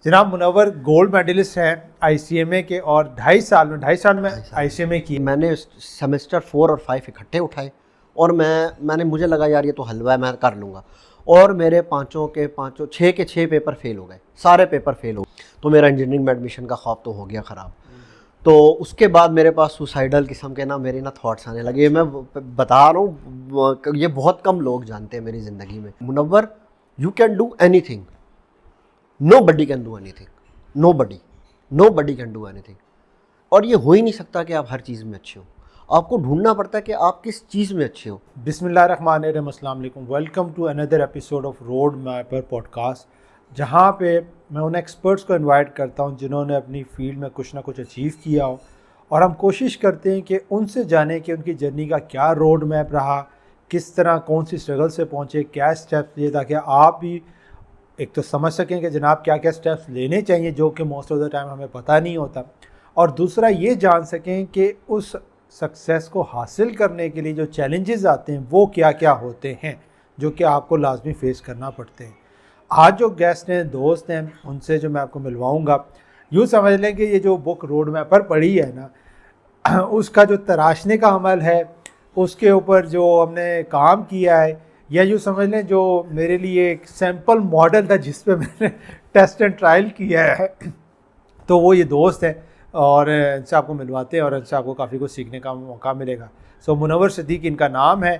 जनाब Munawwar gold medallist हैं ICMA के और 2.5 साल में आईसीएमए की। मैंने सेमेस्टर 4 और 5 इकट्ठे उठाए और मैंने मुझे लगा यार ये तो हलवा है, मैं कर लूँगा। और मेरे पाँचों के 6 पेपर फेल हो गए, सारे पेपर फेल हो गए। तो मेरा इंजीनियरिंग में एडमिशन का ख्वाब तो हो गया ख़राब। तो उसके बाद मेरे पास सुसाइडल किस्म के मेरे थॉट्स आने लगे। मैं बता रहा हूँ, ये बहुत कम लोग जानते हैं मेरी ज़िंदगी में। Munawar, you can do anything, nobody can do anything, nobody can do anything। और ये हो ही नहीं सकता कि आप हर चीज़ में अच्छे हो, आपको ढूंढना पड़ता है कि आप किस चीज़ में अच्छे हो। बिस्मिल्लाहिर्रहमानिर्रहीम, अस्सलाम वालेकुम, welcome to another episode of road mapper podcast, जहाँ पे मैं उन एक्सपर्ट्स को इनवाइट करता हूँ जिन्होंने अपनी फील्ड में कुछ ना कुछ अचीव किया हो, और हम कोशिश करते हैं कि उनसे जानें कि उनकी जर्नी का क्या रोड मैप रहा, किस तरह कौन सी स्ट्रगल से पहुँचे, क्या स्टेप्स लिए, ताकि आप भी एक तो समझ सकें कि जनाब क्या क्या स्टेप्स लेने चाहिए जो कि मोस्ट ऑफ द टाइम हमें पता नहीं होता, और दूसरा ये जान सकें कि उस सक्सेस को हासिल करने के लिए जो चैलेंजेस आते हैं वो क्या क्या होते हैं जो कि आपको लाजमी फेस करना पड़ते हैं। आज जो गेस्ट हैं, दोस्त हैं, उनसे जो मैं आपको मिलवाऊंगा, यूँ समझ लें कि ये जो बुक रोड मैप पर पढ़ी है ना, उसका जो तराशने का अमल है, उसके ऊपर जो हमने काम किया है, या यूँ समझ लें जो मेरे लिए एक सैम्पल मॉडल था जिस पे मैंने टेस्ट एंड ट्रायल किया है, तो वो ये दोस्त हैं और इनसे आपको मिलवाते हैं और इनसे आपको काफ़ी कुछ सीखने का मौका मिलेगा। सो मुनव्वर सिद्दीक इनका नाम है।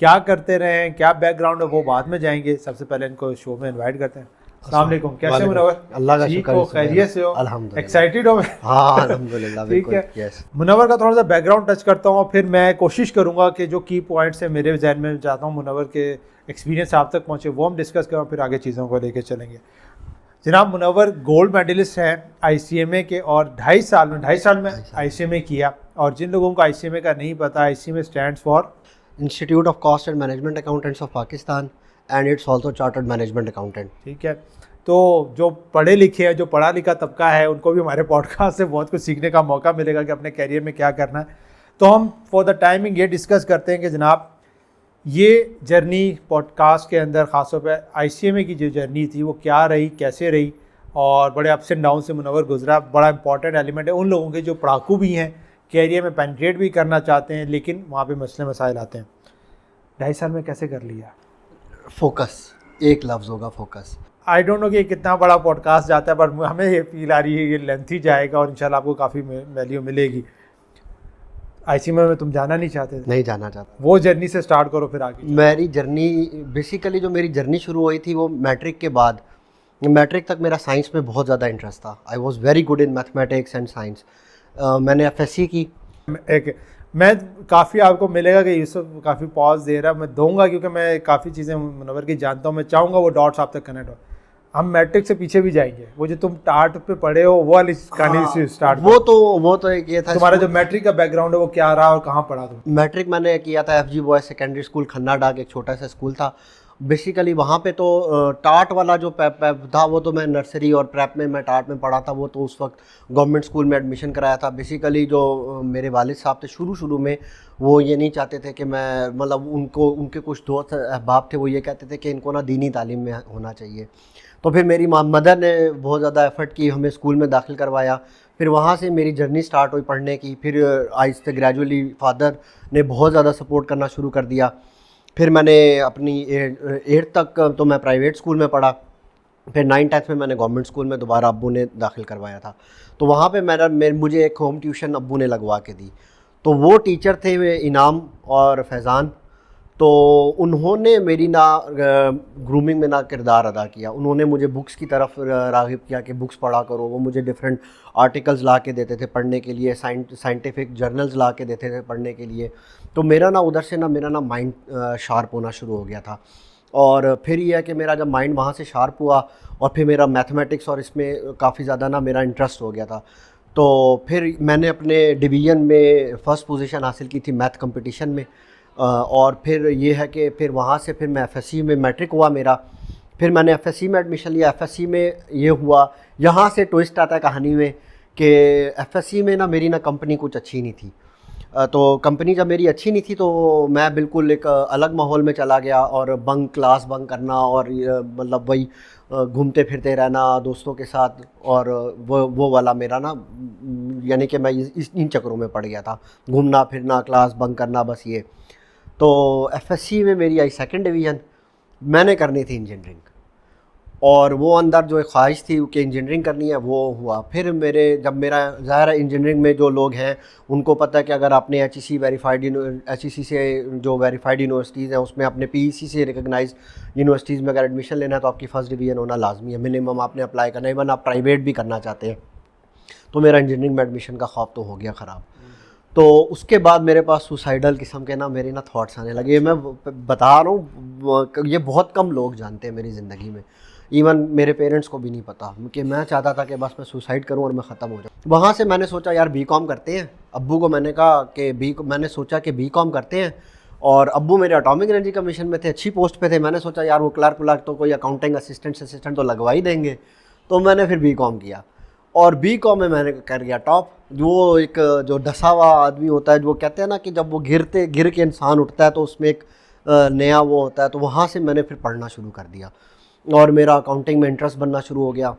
क्या करते रहे हैं, क्या बैकग्राउंड है, वो बाद में जाएंगे। सबसे पहले इनको शो में इनवाइट करते हैं। अस्सलाम वालेकुम, कैसे मुनव्वर? अल्लाह का शुक्र है, खैरियत से हो? अल्हम्दुलिल्लाह। एक्साइटेड हो? हाँ अल्हम्दुलिल्लाह, ठीक है। यस। मुनव्वर का थोड़ा सा बैकग्राउंड टच करता हूँ और फिर मैं कोशिश करूँगा कि जो की पॉइंट्स है मेरे जहन में, चाहता हूँ मुनव्वर के एक्सपीरियंस आप तक पहुँचे, वो हम डिस्कस करें, फिर आगे चीज़ों को लेकर चलेंगे। जनाब मुनव्वर गोल्ड मेडलिस्ट हैं आईसीएमए के और 2.5 साल में आईसीएमए किया। और जिन लोगों को आईसीएमए का नहीं पता, ICMA stands for institute of cost and management accountants of Pakistan and it's also chartered management accountant. ठीक है। तो जो पढ़े लिखे हैं, जो पढ़ा लिखा तबका है, उनको भी हमारे पॉडकास्ट से बहुत कुछ सीखने का मौका मिलेगा कि अपने कैरियर में क्या करना है। तो हम फॉर द टाइमिंग ये डिस्कस करते हैं कि जनाब ये जर्नी पॉडकास्ट के अंदर ख़ासतौर पे आईसीएमए की जो जर्नी थी वो क्या रही, कैसे रही, और बड़े अप्स एंड डाउन से मुनव्वर गुजरा। बड़ा इंपॉर्टेंट एलिमेंट है उन लोगों के जो पढ़ाकू भी हैं, कैरियर में पेनिट्रेट भी करना चाहते हैं, लेकिन वहाँ पे मसले मसाइल आते हैं। 2.5 साल में कैसे कर लिया? फोकस, एक लफ्ज़ होगा, फोकस। आई डोंट नो कि कितना बड़ा पॉडकास्ट जाता है, पर हमें ये फील आ रही है ये लेंथी जाएगा और इंशाल्लाह आपको काफ़ी वैल्यू मिलेगी। आईसीएमए में तुम जाना नहीं चाहते थे? नहीं जाना चाहता। वो जर्नी से स्टार्ट करो, फिर आगे। मेरी जर्नी बेसिकली, जो मेरी जर्नी शुरू हुई थी वो मैट्रिक के बाद। मैट्रिक तक मेरा साइंस में बहुत ज़्यादा इंटरेस्ट था। I was very good in mathematics and science. मैंने एफएससी की। मैं काफ़ी आपको मिलेगा कि यूसुफ काफ़ी पॉज दे रहा है, मैं दूंगा क्योंकि मैं काफ़ी चीज़ें मुनव्वर की जानता हूँ। मैं चाहूँगा वो डॉट्स आप तक कनेक्ट हो। हम मैट्रिक से पीछे भी जाएंगे, वो जो तुम टाट पे पढ़े हो वो वाली कहानी से स्टार्ट। वो तो एक ये था, तुम्हारा जो मैट्रिक का बैकग्राउंड है वो क्या रहा और कहाँ पढ़ा तुम? मैट्रिक मैंने किया था FG boys secondary school, Khanna डाक, एक छोटा सा स्कूल था। बेसिकली वहाँ पे तो टाट वाला जो था वो तो मैं नर्सरी और प्रेप में मैं टाट में पढ़ा था। वो तो उस वक्त गवर्नमेंट स्कूल में एडमिशन कराया था। बेसिकली जो मेरे वालिद साहब थे शुरू में वो ये नहीं चाहते थे कि मैं, मतलब उनके कुछ दोस्त अहबाब थे, वो ये कहते थे कि इनको ना दीनी तालीम में होना चाहिए। तो फिर मेरी मदर ने बहुत ज़्यादा एफ़र्ट की, हमें स्कूल में दाखिल करवाया। फिर वहाँ से मेरी जर्नी स्टार्ट हुई पढ़ने की। फिर आहिस्ते ग्रेजुअली फादर ने बहुत ज़्यादा सपोर्ट करना शुरू कर दिया। फिर मैंने अपनी 8th तक तो मैं प्राइवेट स्कूल में पढ़ा। फिर 9th-10th में मैंने गवर्नमेंट स्कूल में दोबारा अब्बू ने दाखिल करवाया था। तो वहाँ पे मुझे एक होम ट्यूशन अब्बू ने लगवा के दी। तो वो टीचर थे इनाम और फैज़ान। तो उन्होंने मेरी ग्रूमिंग में किरदार अदा किया। उन्होंने मुझे बुक्स की तरफ राग़िब किया कि बुक्स पढ़ा करो। वो मुझे डिफरेंट आर्टिकल्स ला के देते थे पढ़ने के लिए, साइंटिफिक जर्नल्स ला के देते थे पढ़ने के लिए। तो मेरा उधर से मेरा माइंड शार्प होना शुरू हो गया था। और फिर यह है कि मेरा जब माइंड वहाँ से शार्प हुआ और फिर मेरा मैथमेटिक्स और इसमें काफ़ी ज़्यादा मेरा इंटरेस्ट हो गया था। तो फिर मैंने अपने डिवीज़न में फ़र्स्ट पोजीशन हासिल की थी मैथ कंपटीशन में। और फिर ये है कि फिर वहाँ से फिर मैं एफएससी में, मैट्रिक हुआ मेरा, फिर मैंने एफएससी में एडमिशन लिया। एफएससी में ये हुआ, यहाँ से ट्विस्ट आता है कहानी में कि एफएससी में मेरी कंपनी कुछ अच्छी नहीं थी। तो कंपनी जब मेरी अच्छी नहीं थी तो मैं बिल्कुल एक अलग माहौल में चला गया और क्लास बंक करना और मतलब वही घूमते फिरते रहना दोस्तों के साथ, और वो वाला मेरा ना यानी कि मैं इन चक्करों में पड़ गया था, घूमना फिरना क्लास बंक करना बस ये। तो एफएससी में मेरी आई 2nd डिवीज़न, मैंने करनी थी इंजीनियरिंग, और वो अंदर जो एक ख्वाहिश थी कि इंजीनियरिंग करनी है वो हुआ। फिर जब मेरा ज़ाहिर है इंजीनियरिंग में जो लोग हैं उनको पता है कि अगर आपने एचईसी से जो वेरीफाइड यूनिवर्सिटीज़ हैं उसमें अपने पीईसी से रिकगनाइज यूनिवर्सिटीज़ में अगर एडमिशन लेना है तो आपकी फ़र्स्ट डिवीज़न होना लाजमी है, मिनिमम आपने अप्लाई करना है, इवन आप प्राइवेट भी करना चाहते हैं। तो मेरा इंजीनियरिंग में एडमिशन का ख्वाब तो हो गया ख़राब। तो उसके बाद मेरे पास सुसाइडल किस्म के मेरे थॉट्स आने लगे। मैं बता रहा हूँ ये बहुत कम लोग जानते हैं मेरी ज़िंदगी में, इवन मेरे पेरेंट्स को भी नहीं पता कि मैं चाहता था कि बस मैं सुसाइड करूं और मैं ख़त्म हो जाऊं। वहाँ से मैंने सोचा यार बीकॉम करते हैं। अब्बू को मैंने कहा कि मैंने सोचा कि बीकॉम करते हैं, और अब्बू मेरे एटॉमिक एनर्जी कमीशन में थे, अच्छी पोस्ट पे थे। मैंने सोचा यार वो क्लर्क तो कोई अकाउंटिंग असिस्टेंट तो लगवा ही देंगे। तो मैंने फिर बीकॉम किया और बीकॉम में मैंने कर गया टॉप। वो एक जो डसा हुआ आदमी होता है, जो कहते हैं ना कि जब वो गिर के इंसान उठता है तो उसमें एक नया वो होता है। तो वहाँ से मैंने फिर पढ़ना शुरू कर दिया और मेरा अकाउंटिंग में इंटरेस्ट बनना शुरू हो गया।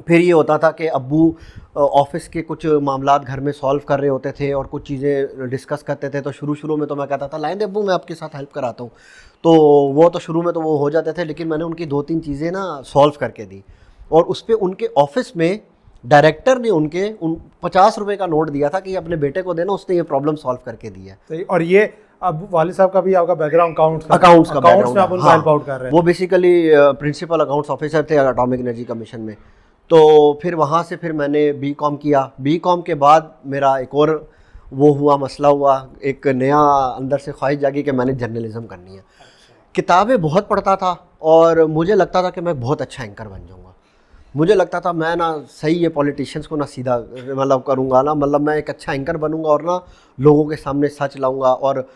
फिर ये होता था कि अब्बू ऑफिस के कुछ मामलात घर में सॉल्व कर रहे होते थे और कुछ चीज़ें डिस्कस करते थे। तो शुरू में तो मैं कहता था लाएं दे अब्बू मैं आपके साथ हेल्प कराता हूँ। तो वो तो शुरू में तो वो हो जाते थे, लेकिन मैंने उनकी 2-3 चीज़ें सॉल्व करके दी, और उस पर उनके ऑफिस में डायरेक्टर ने उन 50 रुपये का नोट दिया था कि अपने बेटे को देना, उसने ये प्रॉब्लम सॉल्व करके दी है। और ये अब वालिद साहब का भी आपका बैकग्राउंड अकाउंट्स का बैकग्राउंड में आप उनको हेल्प आउट कर रहे हैं। वो बेसिकली प्रिंसिपल अकाउंट्स ऑफिसर थे एटॉमिक एनर्जी कमीशन में। तो फिर वहाँ से फिर मैंने बीकॉम किया। बीकॉम के बाद मेरा एक और वो हुआ मसला हुआ, एक नया अंदर से ख्वाहिश जागी कि मैंने जर्नलिज्म करनी है। किताबें बहुत पढ़ता था और मुझे लगता था कि मैं बहुत अच्छा एंकर बन जाऊँगा। मुझे लगता था मैं सही ये पॉलिटिशियंस को सीधा मतलब करूँगा मतलब मैं एक अच्छा एंकर बनूँगा और लोगों के सामने सच लाऊँगा। और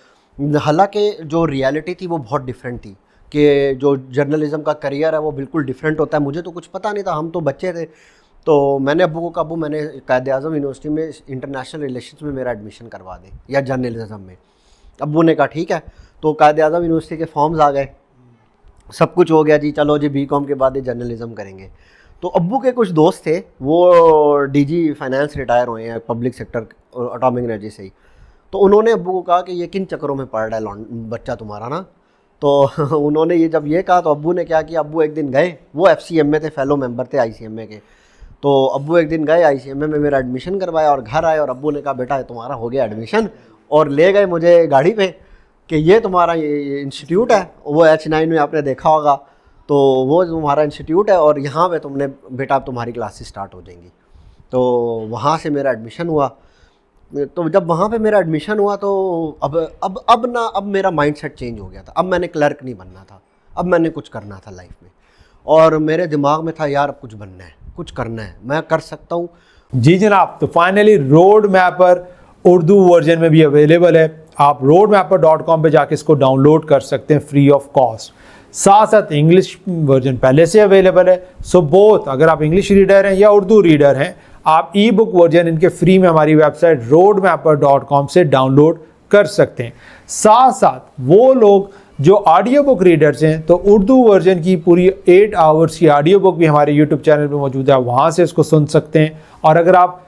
हालांकि जो रियलिटी थी वो बहुत डिफरेंट थी कि जो जर्नलिज़्म का करियर है वो बिल्कुल डिफरेंट होता है। मुझे तो कुछ पता नहीं था, हम तो बच्चे थे। तो मैंने अब्बू को कहा अब्बू मैंने कायद-ए-आज़म यूनिवर्सिटी में इंटरनेशनल रिलेशंस में मेरा एडमिशन करवा दें या जर्नलिज़्म में। अब्बू ने कहा ठीक है। तो कायद-ए-आज़म यूनिवर्सिटी के फॉर्म्स आ गए, सब कुछ हो गया जी, चलो जी बीकॉम के बाद ये जर्नलिज़्म करेंगे। तो अब्बू के कुछ दोस्त थे वो डीजी फाइनेंस रिटायर हुए हैं पब्लिक सेक्टर एटॉमिक एनर्जी से ही। तो उन्होंने अब्बू को कहा कि ये किन चक्करों में पड़ रहा है बच्चा तुम्हारा तो उन्होंने जब ये कहा तो अब्बू ने क्या किया, अब्बू एक दिन गए, वो FCM में थे, फेलो मेंबर थे ICMA के। तो अब्बू एक दिन गए ICMA में मेरा एडमिशन करवाया और घर आए और अब्बू ने कहा बेटा तुम्हारा हो गया एडमिशन, और ले गए मुझे गाड़ी पे कि ये तुम्हारा ये इंस्टीट्यूट है, वो H9 में आपने देखा होगा, तो वो तुम्हारा इंस्टीट्यूट है और यहाँ पे तुमने बेटा अब तुम्हारी क्लासेस स्टार्ट हो जाएंगी। तो वहाँ से मेरा एडमिशन हुआ। तो जब वहाँ पे मेरा एडमिशन हुआ तो अब मेरा माइंडसेट चेंज हो गया था। अब मैंने क्लर्क नहीं बनना था, अब मैंने कुछ करना था लाइफ में, और मेरे दिमाग में था यार अब कुछ बनना है, कुछ करना है, मैं कर सकता हूँ। जी जनाब, तो finally road mapper Urdu version में भी अवेलेबल है। आप roadmapper.com पे जाके इसको डाउनलोड कर सकते हैं फ्री ऑफ कॉस्ट। साथ साथ इंग्लिश वर्जन पहले से अवेलेबल है। सो बोथ, अगर आप इंग्लिश रीडर हैं या उर्दू रीडर हैं, आप ई बुक वर्जन इनके फ्री में हमारी वेबसाइट roadmapper.com से डाउनलोड कर सकते हैं। साथ साथ वो लोग जो ऑडियो बुक रीडर्स हैं, तो उर्दू वर्जन की पूरी 8 आवर्स की ऑडियो बुक भी हमारे यूट्यूब चैनल पे मौजूद है, वहाँ से इसको सुन सकते हैं। और अगर आप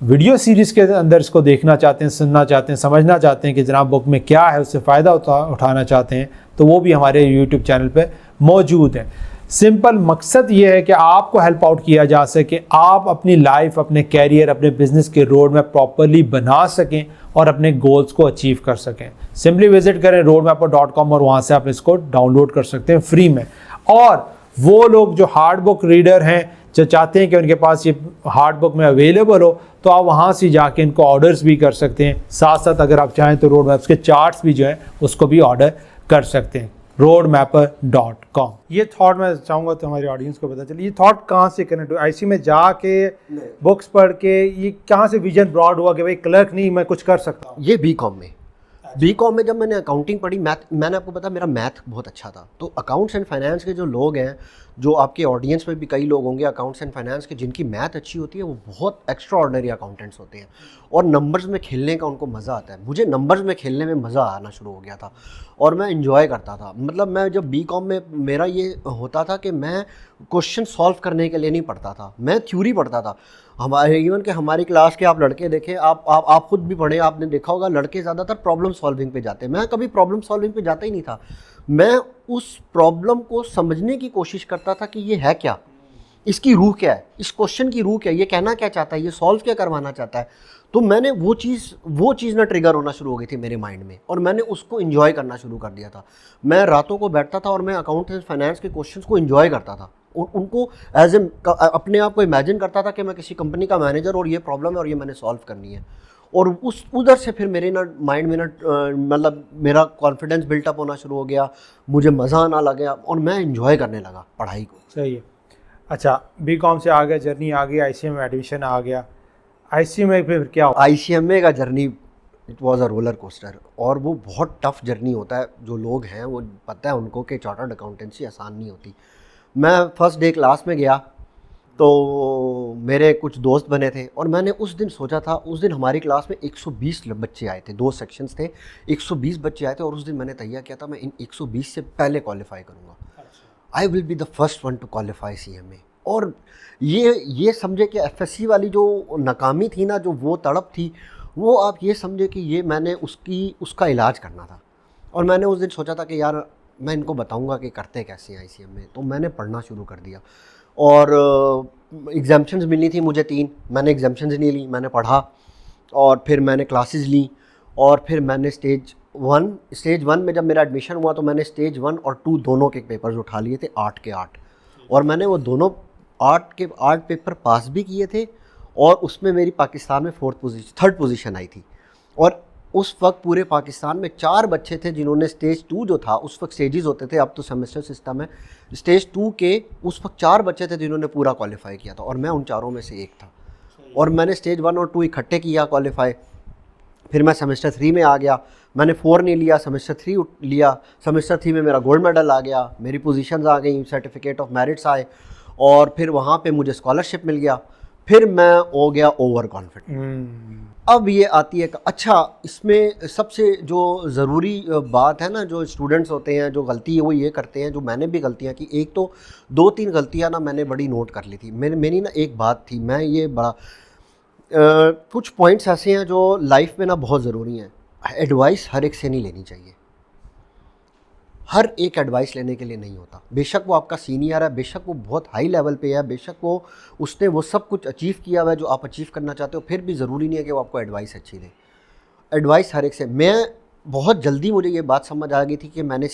वीडियो सीरीज़ के अंदर इसको देखना चाहते हैं, सुनना चाहते हैं, समझना चाहते हैं कि जनाब बुक में क्या है, उससे फ़ायदा उठाना चाहते हैं, तो वो भी हमारे यूट्यूब चैनल पे मौजूद है। सिंपल मकसद ये है कि आपको हेल्प आउट किया जा सके, आप अपनी लाइफ, अपने कैरियर, अपने बिजनेस के रोड मैप प्रॉपरली बना सकें और अपने गोल्स को अचीव कर सकें। सिंपली विजिट करें roadmapper.com और वहाँ से आप इसको डाउनलोड कर सकते हैं फ्री में। और वो लोग जो हार्ड बुक रीडर हैं, जो चाहते हैं कि उनके पास ये हार्ड बुक में अवेलेबल हो, तो आप वहाँ से जाके इनको ऑर्डर्स भी कर सकते हैं। साथ साथ अगर आप चाहें तो रोड मैप्स के चार्ट्स भी जो हैं उसको भी ऑर्डर कर सकते हैं roadmapper.com। ये थॉट मैं चाहूँगा तो हमारी ऑडियंस को पता चले, ये थॉट कहाँ से कनेक्ट हुआ? IC में जाके बुक्स पढ़ के ये कहाँ से विजन ब्रॉड हुआ कि भाई क्लर्क नहीं, मैं कुछ कर सकता हूँ? ये बीकॉम में जब मैंने अकाउंटिंग पढ़ी, मैंने आपको पता मेरा मैथ बहुत अच्छा था। तो अकाउंट्स एंड फाइनेंस के जो लोग हैं जो आपके ऑडियंस में भी कई लोग होंगे अकाउंट्स एंड फाइनेंस के जिनकी मैथ अच्छी होती है, वो बहुत एक्स्ट्रा ऑर्डिनरी अकाउंटेंट्स होते हैं और नंबर्स में खेलने का उनको मज़ा आता है। मुझे नंबर्स में खेलने में मज़ा आना शुरू हो गया था और मैं इन्जॉय करता था। मतलब मैं जब बीकॉम में मेरा ये होता था कि मैं क्वेश्चन सॉल्व करने के लिए नहीं पढ़ता था, मैं थ्योरी पढ़ता था। हमारे इवन कि हमारी क्लास के आप लड़के देखें, आप खुद भी पढ़े, आपने देखा होगा लड़के ज़्यादातर प्रॉब्लम सॉल्विंग पे जाते हैं। मैं कभी प्रॉब्लम सॉल्विंग पे जाता ही नहीं था। मैं उस प्रॉब्लम को समझने की कोशिश करता था कि ये है क्या, इसकी रूह क्या है, इस क्वेश्चन की रूह क्या है, ये कहना क्या चाहता है, ये सॉल्व क्या करवाना चाहता है। तो मैंने वो चीज़ ना ट्रिगर होना शुरू हो गई थी मेरे माइंड में और मैंने उसको इन्जॉय करना शुरू कर दिया था। मैं रातों को बैठता था और मैं अकाउंट एंड फाइनेंस के क्वेश्चंस को इन्जॉय करता था और उनको एज ए अपने आप को इमेजिन करता था कि मैं किसी कंपनी का मैनेजर और ये प्रॉब्लम है और ये मैंने सॉल्व करनी है। और उस उधर से फिर मेरे ना माइंड में ना मतलब मेरा कॉन्फिडेंस बिल्टअप होना शुरू हो गया, मुझे मज़ा आना लग गया और मैं इन्जॉय करने लगा पढ़ाई को। सही है। अच्छा, बीकॉम से आ गया, जर्नी आ गई, आईसीएम में एडमिशन आ गया। आईसीएम में फिर क्या हुआ? आईसीएमए का journey it was a roller coaster और वो बहुत टफ जर्नी होता है। जो लोग हैं वो पता है उनको कि चार्टर्ड अकाउंटेंसी आसान नहीं होती। मैं फर्स्ट डे क्लास में गया तो मेरे कुछ दोस्त बने थे और मैंने उस दिन सोचा था, उस दिन हमारी क्लास में 120 बच्चे आए थे, 2 सेक्शंस थे, 120 बच्चे आए थे और उस दिन मैंने तैयार किया था मैं इन 120 से पहले क्वालिफाई करूँगा। I will be the first one two qualify CMA. और ये समझे कि एफएससी वाली जो नाकामी थी ना, जो वो तड़प थी, वो आप ये समझे कि ये मैंने उसका इलाज करना था। और मैंने उस दिन सोचा था कि यार मैं इनको बताऊंगा कि करते कैसे हैं आईसीएम में। तो मैंने पढ़ना शुरू कर दिया और एग्जाम्पशंस मिलनी थी मुझे 3, मैंने एग्जाम्पशंस नहीं ली, मैंने पढ़ा और फिर मैंने क्लासेस ली और फिर मैंने स्टेज वन में जब मेरा एडमिशन हुआ तो मैंने स्टेज 1 और 2 दोनों के पेपर्स उठा लिए थे, 8 के 8, और मैंने वो दोनों 8 के 8 पेपर पास भी किए थे और उसमें मेरी पाकिस्तान में थर्ड पोजीशन आई थी। और उस वक्त पूरे पाकिस्तान में 4 बच्चे थे जिन्होंने स्टेज 2 जो था, उस वक्त स्टेजेस होते थे, अब तो सेमेस्टर सिस्टम है, स्टेज 2 के उस वक्त 4 बच्चे थे जिन्होंने पूरा क्वालिफाई किया था और मैं उन चारों में से एक था। और मैंने स्टेज 1 और 2 इकट्ठे किया क्वालिफाई। फिर मैं सेमेस्टर 3 में आ गया, मैंने 4 नहीं लिया, सेमेस्टर 3 लिया। सेमेस्टर 3 में मेरा गोल्ड मेडल आ गया, मेरी पोजीशंस आ गई, सर्टिफिकेट ऑफ मेरिट्स आए और फिर वहाँ पे मुझे स्कॉलरशिप मिल गया। फिर मैं हो गया ओवर कॉन्फिडेंट। अब ये आती है अच्छा, इसमें सबसे जो ज़रूरी बात है ना, जो स्टूडेंट्स होते हैं जो गलती है वो ये करते हैं, जो मैंने भी गलतियाँ की। एक तो 2-3 गलतियाँ ना मैंने बड़ी नोट कर ली थी। मेरी ना एक बात थी, मैं ये बड़ा कुछ पॉइंट्स ऐसे हैं जो लाइफ में ना बहुत ज़रूरी हैं। एडवाइस हर एक से नहीं लेनी चाहिए, हर एक एडवाइस लेने के लिए नहीं होता। बेशक वो आपका सीनियर है, बेशक वो बहुत हाई लेवल पे है, बेशक उसने वो सब कुछ अचीव किया हुआ है जो आप अचीव करना चाहते हो, फिर भी ज़रूरी नहीं है कि वो आपको एडवाइस अच्छी दे। एडवाइस हर एक से, मैं बहुत जल्दी मुझे ये बात समझ आ गई थी कि मैंने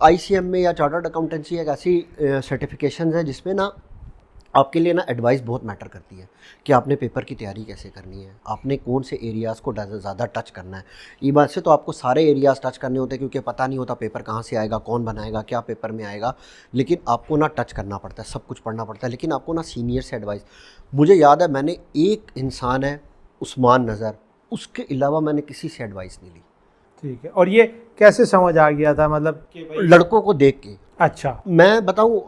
आईसीएम में या चार्टर्ड अकाउंटेंसी एक ऐसी सर्टिफिकेशन है जिसमें ना आपके लिए ना एडवाइस बहुत मैटर करती है कि आपने पेपर की तैयारी कैसे करनी है, आपने कौन से एरियाज़ को ज़्यादा टच करना है। ये बात से तो आपको सारे एरियाज़ टच करने होते हैं क्योंकि पता नहीं होता पेपर कहाँ से आएगा, कौन बनाएगा, क्या पेपर में आएगा, लेकिन आपको ना टच करना पड़ता है, सब कुछ पढ़ना पड़ता है। लेकिन आपको ना सीनियर से एडवाइस, मुझे याद है मैंने एक इंसान है उस्मान नज़र, उसके अलावा मैंने किसी से एडवाइस नहीं ली। ठीक है। और ये कैसे समझ आ गया था, मतलब लड़कों को देख के? अच्छा, मैं बताऊँ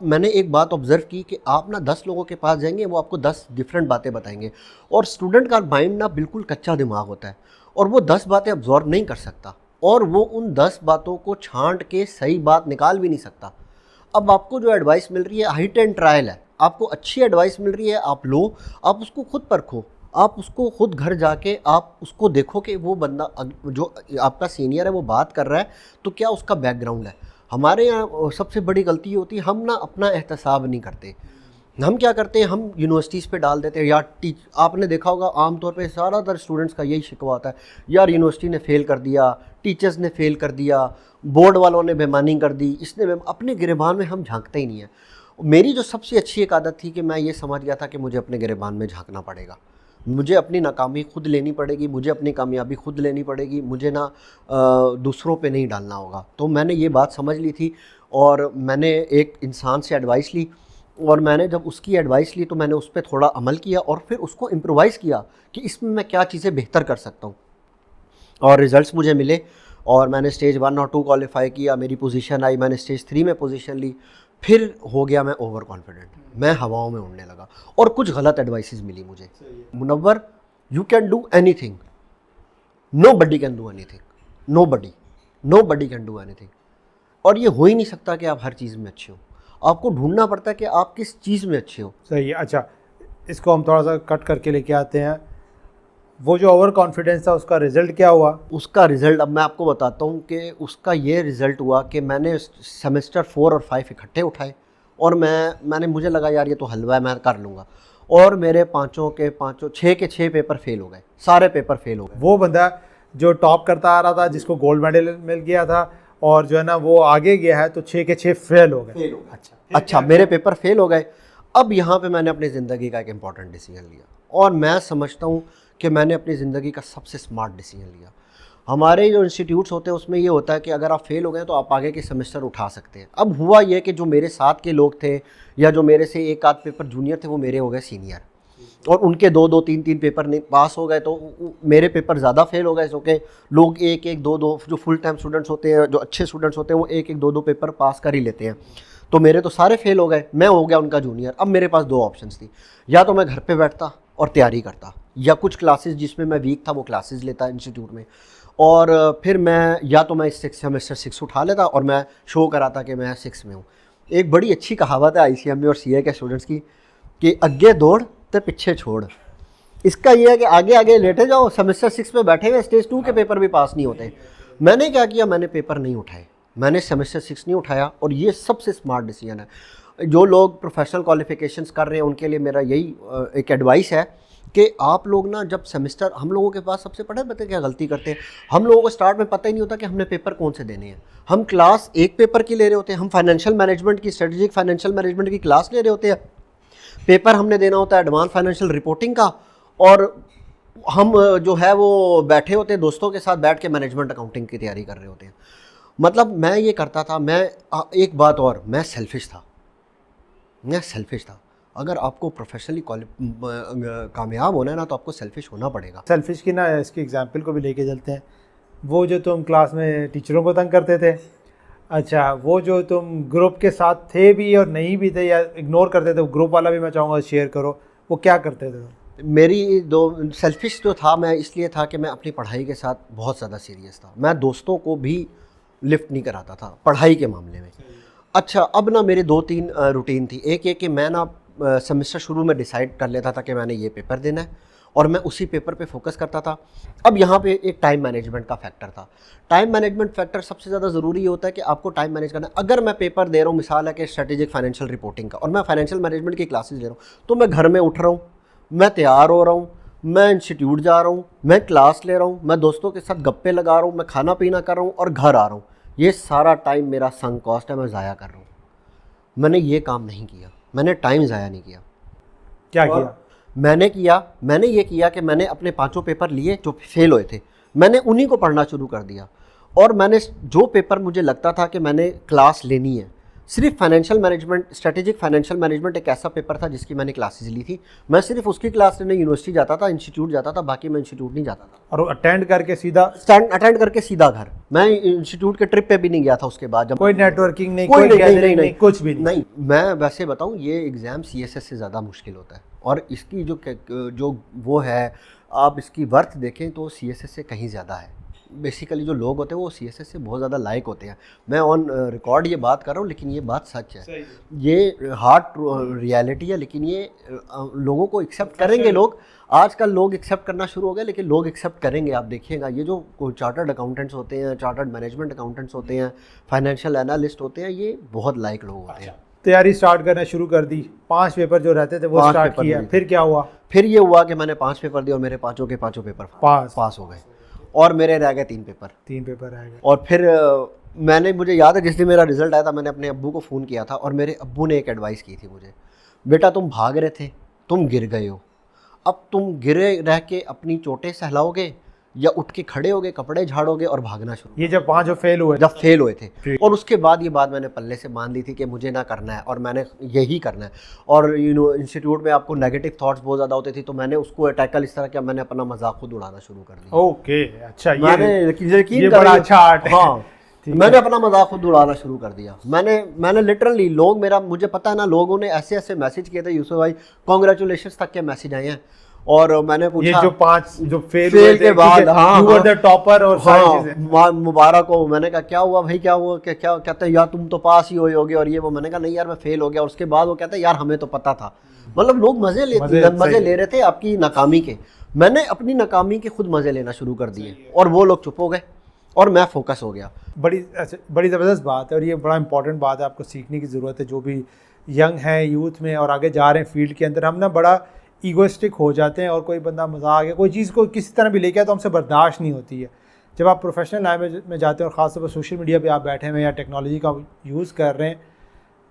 मैंने एक बात ऑब्जर्व की कि आप ना 10 लोगों के पास जाएंगे, वो आपको 10 डिफरेंट बातें बताएंगे और स्टूडेंट का माइंड ना बिल्कुल कच्चा दिमाग होता है और वो 10 बातें अब्जॉर्व नहीं कर सकता और वो उन 10 बातों को छांट के सही बात निकाल भी नहीं सकता। अब आपको जो एडवाइस मिल रही है हिट एंड ट्रायल है, आपको अच्छी एडवाइस मिल रही है, आप लो, आप उसको खुद परखो, आप उसको खुद घर जाके आप उसको देखो कि वो बंदा जो आपका सीनियर है वो बात कर रहा है तो क्या उसका बैकग्राउंड है। हमारे यहाँ सबसे बड़ी गलती होती है, हम ना अपना एहतसाब नहीं करते। हम क्या करते हैं, हम यूनिवर्सिटीज़ पे डाल देते हैं या आपने देखा होगा आमतौर पे ज़्यादातर स्टूडेंट्स का यही शिकवा होता है, यार यूनिवर्सिटी ने फ़ेल कर दिया, टीचर्स ने फ़ेल कर दिया, बोर्ड वालों ने बेईमानी कर दी, इसने अपने गिरेबान में हम झांकते ही नहीं है। मेरी जो सबसे अच्छी एक आदत थी कि मैं ये समझ गया था कि मुझे अपने गिरेबान में झांकना पड़ेगा, मुझे अपनी नाकामी खुद लेनी पड़ेगी, मुझे अपनी कामयाबी खुद लेनी पड़ेगी, मुझे ना दूसरों पे नहीं डालना होगा। तो मैंने ये बात समझ ली थी और मैंने एक इंसान से एडवाइस ली और मैंने जब उसकी एडवाइस ली तो मैंने उस पर थोड़ा अमल किया और फिर उसको इम्प्रोवाइज़ किया कि इसमें मैं क्या चीज़ें बेहतर कर सकता हूँ और रिज़ल्ट्स मुझे मिले और मैंने स्टेज 1 और 2 क्वालिफाई किया, मेरी पोजीशन आई, मैंने स्टेज 3 में पोजीशन ली। फिर हो गया मैं ओवर कॉन्फिडेंट, मैं हवाओं में उड़ने लगा और कुछ गलत एडवाइसेस मिली मुझे। Munawwar, you can do anything, nobody can do anything, nobody can do anything. और ये हो ही नहीं सकता कि आप हर चीज़ में अच्छे हो, आपको ढूंढना पड़ता है कि आप किस चीज़ में अच्छे हो। सही है। अच्छा, इसको हम थोड़ा सा कट करके लेके आते हैं। वो जो ओवर कॉन्फिडेंस था उसका रिजल्ट क्या हुआ? उसका रिज़ल्ट अब मैं आपको बताता हूँ कि उसका ये रिज़ल्ट हुआ कि मैंने सेमेस्टर 4 और 5 इकट्ठे उठाए और मैंने मुझे लगा यार ये तो हलवा है, मैं कर लूँगा। और मेरे पाँचों के 6 पेपर फेल हो गए, सारे पेपर फेल हो गए। वो बंदा जो टॉप करता आ रहा था, जिसको गोल्ड मेडल मिल गया था, और जो है ना वो आगे गया है, तो 6 के 6 फेल हो गए। अच्छा, मेरे पेपर फेल हो गए। अब यहाँ पे मैंने अपनी ज़िंदगी का एक इम्पॉर्टेंट डिसीजन लिया और मैं समझता हूँ कि मैंने अपनी ज़िंदगी का सबसे स्मार्ट डिसीजन लिया। हमारे जो इंस्टीट्यूट्स होते हैं उसमें ये होता है कि अगर आप फेल हो गए तो आप आगे के सेमेस्टर उठा सकते हैं। अब हुआ ये कि जो मेरे साथ के लोग थे या जो मेरे से एक आध पेपर जूनियर थे वो मेरे हो गए सीनियर, और उनके 2-2 3-3 पेपर नहीं पास हो गए, तो मेरे पेपर ज़्यादा फेल हो गए। क्योंकि लोग 1-1 2-2 जो फुल टाइम स्टूडेंट्स होते हैं, जो अच्छे स्टूडेंट्स होते हैं, वो 1-1 2-2 पेपर पास कर ही लेते हैं। तो मेरे तो सारे फेल हो गए, मैं हो गया उनका जूनियर। अब मेरे पास 2 ऑप्शंस थी, या तो मैं घर पे बैठता और तैयारी करता, या कुछ क्लासेस जिसमें मैं वीक था वो क्लासेस लेता इंस्टीट्यूट में, और फिर मैं या तो मैं सेमेस्टर 6 उठा लेता और मैं शो कराता कि मैं 6 में हूँ। एक बड़ी अच्छी कहावत है ICME और CA के स्टूडेंट्स की कि आगे दौड़ तो पीछे छोड़। इसका ये है कि आगे आगे लेटे जाओ, सेमेस्टर 6 में बैठे हुए स्टेज 2 के पेपर भी पास नहीं होते। मैंने क्या किया, मैंने पेपर नहीं उठाए, मैंने सेमेस्टर 6 नहीं उठाया, और ये सबसे स्मार्ट डिसीजन है। जो लोग प्रोफेशनल क्वालिफिकेशंस कर रहे हैं उनके लिए मेरा यही एक एडवाइस है कि आप लोग ना, जब सेमेस्टर, हम लोगों के पास सबसे पता क्या गलती करते हैं, हम लोगों को स्टार्ट में पता ही नहीं होता कि हमने पेपर कौन से देने हैं। हम क्लास एक पेपर की ले रहे होते हैं, हम फाइनेंशियल मैनेजमेंट की, स्ट्रेटेजिक फाइनेंशियल मैनेजमेंट की क्लास ले रहे होते हैं। पेपर हमने देना होता है एडवांस फाइनेंशियल रिपोर्टिंग का, और हम जो है वो बैठे होते हैं दोस्तों के साथ बैठ के मैनेजमेंट अकाउंटिंग की तैयारी कर रहे होते हैं। मतलब मैं ये करता था, एक बात और, मैं सेल्फिश था। अगर आपको प्रोफेशनली कामयाब होना है ना, तो आपको सेल्फिश होना पड़ेगा। सेल्फिश की ना इसकी एग्जांपल को भी लेके चलते हैं। वो जो तुम क्लास में टीचरों को तंग करते थे, अच्छा, वो जो तुम ग्रुप के साथ थे भी और नहीं भी थे या इग्नोर करते थे, ग्रुप वाला भी मैं चाहूँगा शेयर करो, वो क्या करते थे? मेरी सेल्फिश जो था, मैं इसलिए था कि मैं अपनी पढ़ाई के साथ बहुत ज़्यादा सीरियस था। मैं दोस्तों को भी लिफ्ट नहीं कराता था पढ़ाई के मामले में। अच्छा, अब ना मेरे 2-3 रूटीन थी। एक ये कि मैं ना सेमेस्टर शुरू में डिसाइड कर लेता था कि मैंने ये पेपर देना है और मैं उसी पेपर पे फोकस करता था। अब यहाँ पे एक टाइम मैनेजमेंट का फैक्टर था। टाइम मैनेजमेंट फैक्टर सबसे ज़्यादा ज़रूरी होता है कि आपको टाइम मैनेज करना है। अगर मैं पेपर दे रहा हूँ, मिसाल है कि स्ट्रेटेजिक फाइनेंशियल रिपोर्टिंग का, और मैं फाइनेंशियल मैनेजमेंट की क्लासेस ले रहा हूँ, तो मैं घर में उठ रहा हूँ, मैं तैयार हो रहा हूँ, मैं इंस्टीट्यूट जा रहा हूँ, मैं क्लास ले रहा हूँ, मैं दोस्तों के साथ गप्पे लगा रहा हूँ, मैं खाना पीना कर रहा हूँ और घर आ रहा हूँ। ये सारा टाइम मेरा संक कॉस्ट है, मैं ज़ाया कर रहा हूँ। मैंने ये काम नहीं किया, मैंने टाइम ज़ाया नहीं किया। क्या किया? मैंने ये किया कि मैंने अपने 5 पेपर लिए जो फेल हुए थे, मैंने उन्हीं को पढ़ना शुरू कर दिया। और मैंने जो पेपर मुझे लगता था कि मैंने क्लास लेनी है, सिर्फ financial management, strategic financial management एक ऐसा पेपर था जिसकी मैंने क्लासेस ली थी। मैं सिर्फ उसकी क्लास लेने यूनिवर्सिटी जाता था, इंस्टीट्यूट जाता था, बाकी मैं इंस्टीट्यूट नहीं जाता था। और अटेंड करके सीधा घर, मैं इंस्टीट्यूट के ट्रिप पे भी नहीं गया था उसके बाद। जब कोई नेटवर्किंग नहीं, कोई गैदरिंग नहीं, कुछ भी नहीं। मैं वैसे बताऊं, ये एग्ज़ाम CSS से ज़्यादा मुश्किल होता है, और इसकी जो वो है, आप इसकी वर्थ देखें तो CSS से कहीं ज़्यादा है। बेसिकली जो लोग होते हैं वो CSS से बहुत ज़्यादा लायक होते हैं। मैं ऑन रिकॉर्ड ये बात कर रहा हूँ, लेकिन ये बात सच है, ये हार्ड रियलिटी है। लेकिन ये लोगों को एक्सेप्ट करेंगे लोग। आजकल लोग एक्सेप्ट करना शुरू हो गए, लेकिन लोग एक्सेप्ट करेंगे। आप देखिएगा, ये जो चार्टर्ड अकाउंटेंट्स होते हैं, चार्टर्ड मैनेजमेंट अकाउंटेंट्स होते हैं, फाइनेंशियल एनालिस्ट होते हैं, ये बहुत लायक लोग होते हैं। तैयारी स्टार्ट करना शुरू कर दी, 5 पेपर जो रहते थे वो स्टार्ट किया। फिर क्या हुआ? फिर ये हुआ कि मैंने 5 पेपर दिए और मेरे पाँचों के पाँचों पेपर पास हो गए, और मेरे रह गए 3 पेपर रह गए। और फिर मुझे याद है, जिस दिन मेरा रिजल्ट आया था, मैंने अपने अब्बू को फ़ोन किया था, और मेरे अब्बू ने एक एडवाइस की थी मुझे, बेटा तुम भाग रहे थे, तुम गिर गए हो, अब तुम गिरे रह के अपनी चोटें सहलाओगे या उठ के खड़े होगे, कपड़े झाड़ोगे और भागना शुरू। ये जब 5 फेल हुए थे, और उसके बाद ये बात मैंने पल्ले से बांध ली थी कि मुझे ना करना है और मैंने यही करना है। और इंस्टीट्यूट में आपको नेगेटिव थॉट्स बहुत ज़्यादा होते थे, तो मैंने उसको टैकल इस तरह किया, मैंने अपना मजाक खुद उड़ाना शुरू कर दिया। ओके, अच्छा, ये बड़ा अच्छा आर्ट है। हाँ, मैंने अपना मजाक खुद उड़ाना शुरू कर दिया। मैंने लिटरली मुझे पता है ना, लोगों ने ऐसे ऐसे मैसेज किए थे, यूसुफ भाई कॉन्ग्रेचुलेशन तक के मैसेज आए हैं। और मैंने पूछा ये जो 5 जो फेल के बाद, यू वर द टॉपर और सारी चीजें, मुबारक हो। मैंने कहा क्या हुआ भाई, क्या हुआ, क्या कहते हैं यार तुम तो पास ही होगे और ये वो। मैंने कहा नहीं यार मैं फेल हो गया। और उसके बाद वो कहते हैं यार हमें तो पता था। मतलब लोग मजे ले रहे थे आपकी नाकामी के। मैंने अपनी नाकामी के खुद मजे लेना शुरू कर दिए और वो लोग चुप हो गए और मैं फोकस हो गया। बड़ी ज़बरदस्त बात है और ये बड़ा इंपॉर्टेंट बात है, आपको सीखने की ज़रूरत है। जो भी यंग हैं, यूथ में और आगे जा रहे हैं फील्ड के अंदर, हम ना बड़ा ईगोइस्टिक हो जाते हैं और कोई बंदा मजाक या कोई चीज़ को किसी तरह भी लेके आए तो हमसे बर्दाश्त नहीं होती है। जब आप प्रोफेशनल लाइन में जाते हैं और ख़ासतौर पर सोशल मीडिया पे आप बैठे हुए या टेक्नोलॉजी का यूज़ कर रहे हैं,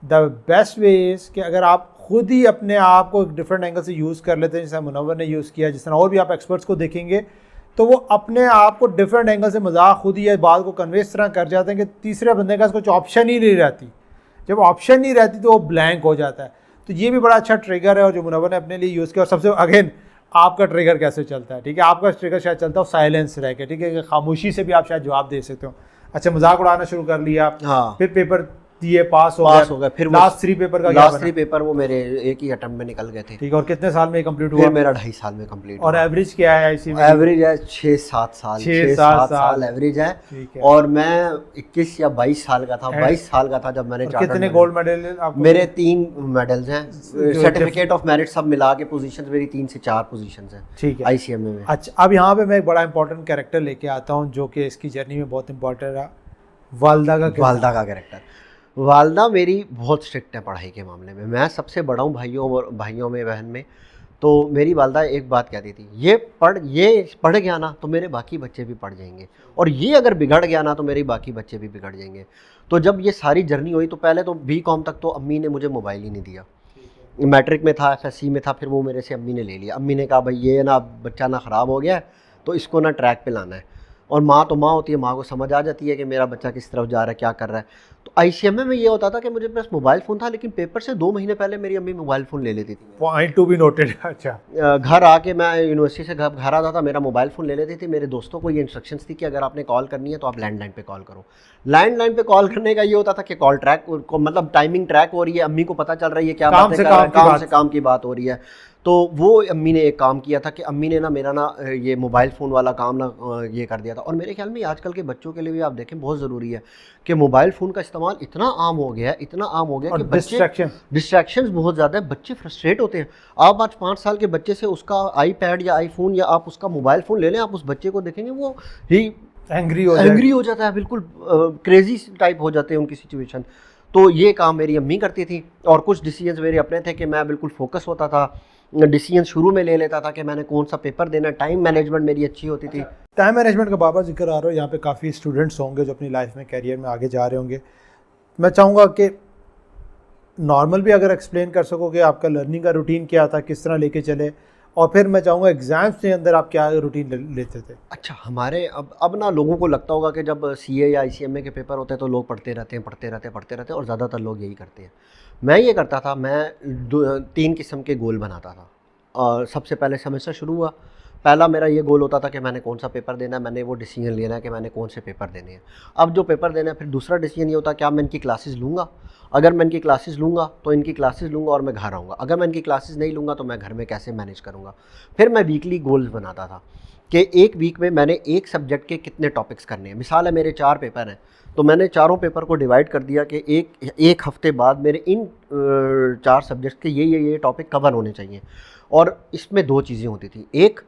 द बेस्ट वे इज़ कि अगर आप खुद ही अपने आप को एक डिफरेंट एंगल से यूज़ कर लेते हैं, जैसे मुनव्वर ने यूज़ किया, जिस तरह और भी आप एक्सपर्ट्स को देखेंगे, तो वो अपने आप को डिफरेंट एंगल से मजाक खुद ही या बात को कन्वे इस तरह कर जाते हैं कि तीसरे बंदे का कुछ ऑप्शन ही नहीं रहती। जब ऑप्शन नहीं रहती तो वो ब्लैंक हो जाता है। तो ये भी बड़ा अच्छा ट्रिगर है और जो मुनव्वर ने अपने लिए यूज़ किया। और सबसे अगेन आपका ट्रिगर कैसे चलता है, ठीक है, आपका ट्रिगर शायद चलता हो साइलेंस रह के, ठीक है, कि खामोशी से भी आप शायद जवाब दे सकते हो। अच्छा, मजाक उड़ाना शुरू कर लिया, हाँ। फिर पेपर दिए, पास हो गए। फिर लास्ट 3 पेपर का लास्ट 3 पेपर वो मेरे एक ही अटेम्प्ट में निकल गए थे। ठीक है, और कितने साल में कंप्लीट हुआ? फिर मेरा 2.5 साल में कंप्लीट। और एवरेज क्या है आईसी में? एवरेज है 6-7 साल, 6-7 साल एवरेज है। और मैं 21 या 22 साल का था, 22 साल का था जब मैंने कितने गोल्ड मेडल आपको? मेरे 3 मेडल्स हैं, सर्टिफिकेट ऑफ मेरिट सब मिला के पोजीशंस मेरी 3 से 4 पोजीशंस हैं, ठीक है, आईसीएमए में। अच्छा, अब यहाँ पे मैं एक बड़ा इंपॉर्टेंट कैरेक्टर लेके आता हूँ जो कि इसकी जर्नी में बहुत इंपॉर्टेंट रहा, वालदा का कैरेक्टर। वालदा मेरी बहुत स्ट्रिक्ट है पढ़ाई के मामले में। मैं सबसे बड़ा हूँ भाइयों में, बहन में। तो मेरी वालदा एक बात कहती थी, ये पढ़ गया ना तो मेरे बाकी बच्चे भी पढ़ जाएंगे, और ये अगर बिगड़ गया ना तो मेरे बाकी बच्चे भी बिगड़ जाएंगे। तो जब ये सारी जर्नी हुई तो पहले तो BCom तक तो अम्मी ने मुझे मोबाइल ही नहीं दिया। मैट्रिक में था, FSC में था, फिर वो मेरे से अम्मी ने ले लिया। अम्मी ने कहा भाई ये ना बच्चा ना ख़राब हो गया है तो इसको ना ट्रैक पे लाना है। और माँ तो माँ होती है, माँ को समझ आ जाती है कि मेरा बच्चा किस तरफ जा रहा है, क्या कर रहा है। तो ICMA में ये होता था कि मुझे पास मोबाइल फ़ोन था, लेकिन पेपर से 2 महीने पहले मेरी अम्मी मोबाइल फ़ोन ले लेती थी। Point to be noted. अच्छा, घर आके मैं यूनिवर्सिटी से घर आता था, मेरा मोबाइल फ़ोन ले लेती थी। मेरे दोस्तों को ये इंस्ट्रक्शंस थी कि अगर आपने कॉल करनी है तो आप लैंडलाइन पे कॉल करो। लैंडलाइन पे कॉल करने का ये होता था कि कॉल ट्रैक मतलब टाइमिंग ट्रैक हो रही है, अम्मी को पता चल रही है क्या बात है, काम से काम की बात हो रही है। तो वो अम्मी ने एक काम किया था कि अम्मी ने ना मेरा ना ये मोबाइल फ़ोन वाला काम ना ये कर दिया था। और मेरे ख्याल में आजकल के बच्चों के लिए भी आप देखें बहुत ज़रूरी है कि मोबाइल फ़ोन का इस्तेमाल इतना आम हो गया है कि बच्चे डिस्ट्रैक्शंस बहुत ज़्यादा है, बच्चे फ्रस्ट्रेट होते हैं। आप आज 5 साल के बच्चे से उसका iPad या iPhone या आप उसका मोबाइल फ़ोन ले लें, आप उस बच्चे को देखेंगे वो ही एंग्री हो जाता है, बिल्कुल क्रेजी टाइप हो जाते हैं उनकी सिचुएशन। तो ये काम मेरी अम्मी करती थी। और कुछ डिसीजंस मेरे अपने थे कि मैं बिल्कुल फोकस होता था, डिसीजन शुरू में ले लेता था कि मैंने कौन सा पेपर देना। टाइम मैनेजमेंट मेरी अच्छी होती थी। टाइम मैनेजमेंट का बाबा जिक्र आ रहा हो, यहाँ पे काफ़ी स्टूडेंट्स होंगे जो अपनी लाइफ में कैरियर में आगे जा रहे होंगे। मैं चाहूँगा कि नॉर्मल भी अगर एक्सप्लेन कर सको कि आपका लर्निंग का रूटीन क्या था, किस तरह लेके चले, और फिर मैं चाहूँगा एग्ज़ाम्स के अंदर आप क्या रूटीन लेते थे। अच्छा, हमारे अब ना लोगों को लगता होगा कि जब CA या ICMA के पेपर होते हैं तो लोग पढ़ते रहते हैं और ज़्यादातर लोग यही करते हैं। मैं ये करता था, मैं 3 किस्म के गोल बनाता था। और सबसे पहले सेमेस्टर शुरू हुआ, पहला मेरा ये गोल होता था कि मैंने कौन सा पेपर देना है, मैंने वो डिसीजन लेना है कि मैंने कौन से पेपर देने हैं। अब जो पेपर देना है, फिर दूसरा डिसीजन ये होता है क्या मैं इनकी क्लासेस लूँगा। अगर मैं इनकी क्लासेस लूँगा तो इनकी क्लासेस लूँगा और मैं घर आऊँगा। अगर मैं इनकी क्लासेस नहीं लूँगा तो मैं घर में कैसे मैनेज करूँगा। फिर मैं वीकली गोल्स बनाता था कि एक वीक में मैंने एक सब्जेक्ट के कितने टॉपिक्स करने हैं। मिसाल है मेरे 4 पेपर हैं तो मैंने चारों पेपर को डिवाइड कर दिया कि एक हफ्ते बाद मेरे इन 4 सब्जेक्ट के ये टॉपिक कवर होने चाहिए। और इसमें 2 चीज़ें होती थी, एक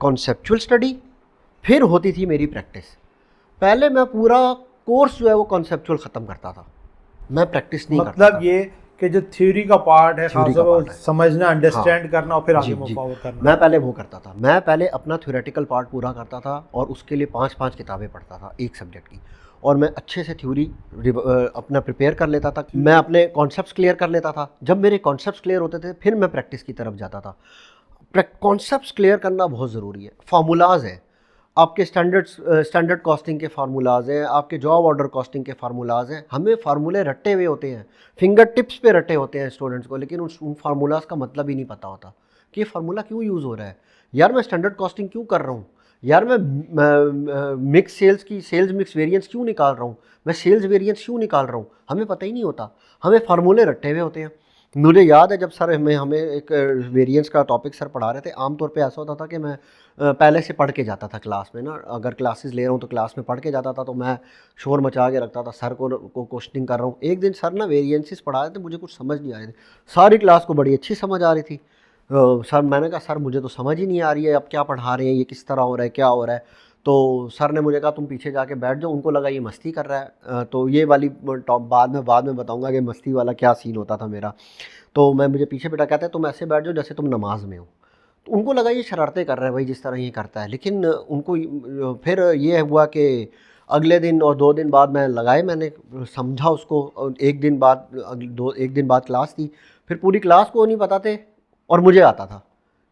कॉन्सेप्चुअल स्टडी, फिर होती थी मेरी प्रैक्टिस। पहले मैं पूरा कोर्स जो है वो कॉन्सेप्चुअल ख़त्म करता था, मैं प्रैक्टिस नहीं करता था। मतलब ये कि जो थ्योरी का पार्ट है, समझना, अंडरस्टैंड करना और फिर आगे मूव फॉरवर्ड करना, मैं पहले वो करता था। मैं पहले अपना थ्योरेटिकल पार्ट पूरा करता था और उसके लिए 5-5 किताबें पढ़ता था एक सब्जेक्ट की, और मैं अच्छे से थ्योरी अपना प्रिपेयर कर लेता था। मैं अपने कॉन्सेप्ट्स क्लियर कर लेता था। जब मेरे कॉन्सेप्ट्स क्लियर होते थे फिर मैं प्रैक्टिस की तरफ जाता था। कॉन्सेप्ट्स क्लियर करना बहुत ज़रूरी है। फार्मूलाज हैं आपके, स्टैंडर्ड कॉस्टिंग के फार्मूलाज हैं, आपके जॉब ऑर्डर कॉस्टिंग के फार्मूलाज हैं। हमें फार्मूले रट्टे हुए होते हैं, फिंगर टिप्स पे रटे होते हैं स्टूडेंट्स को, लेकिन उन फार्मूलाज का मतलब ही नहीं पता होता कि ये फार्मूला क्यों यूज़ हो रहा है। यार मैं स्टैंडर्ड कॉस्टिंग क्यों कर रहा हूँ, यार मैं मिक्स सेल्स की सेल्स मिक्स वेरिएंस क्यों निकाल रहा हूँ, मैं सेल्स वेरिएंस क्यों निकाल रहा हूँ, हमें पता ही नहीं होता, हमें फार्मूले रट्टे हुए होते हैं। मुझे याद है जब सर हमें एक वेरिएंस का टॉपिक सर पढ़ा रहे थे, आमतौर पे ऐसा होता था कि मैं पहले से पढ़ के जाता था क्लास में ना, अगर क्लासेस ले रहा हूँ तो क्लास में पढ़ के जाता था, तो मैं शोर मचा के रखता था, सर को क्वेश्चनिंग कर रहा हूँ। एक दिन सर ना वेरिएंसेस पढ़ा रहे थे, मुझे कुछ समझ नहीं आ रही थी, सारी क्लास को बड़ी अच्छी समझ आ रही थी। सर मैंने कहा सर मुझे तो समझ ही नहीं आ रही है, अब क्या पढ़ा रहे हैं, ये किस तरह हो रहा है, क्या हो रहा है। तो सर ने मुझे कहा तुम पीछे जाके बैठ जाओ, उनको लगा ये मस्ती कर रहा है। तो ये वाली टॉप बाद में बताऊंगा कि मस्ती वाला क्या सीन होता था मेरा। तो मैं मुझे पीछे बैठा, कहता है तुम ऐसे बैठ जाओ जैसे तुम नमाज में हो। तो उनको लगा ये शरारतें कर रहा है भाई जिस तरह ये करता है, लेकिन उनको फिर ये हुआ कि अगले दिन और 2 दिन बाद मैं लगाए, मैंने समझा उसको, और एक दिन बाद क्लास थी, फिर पूरी क्लास को नहीं पता थे और मुझे आता था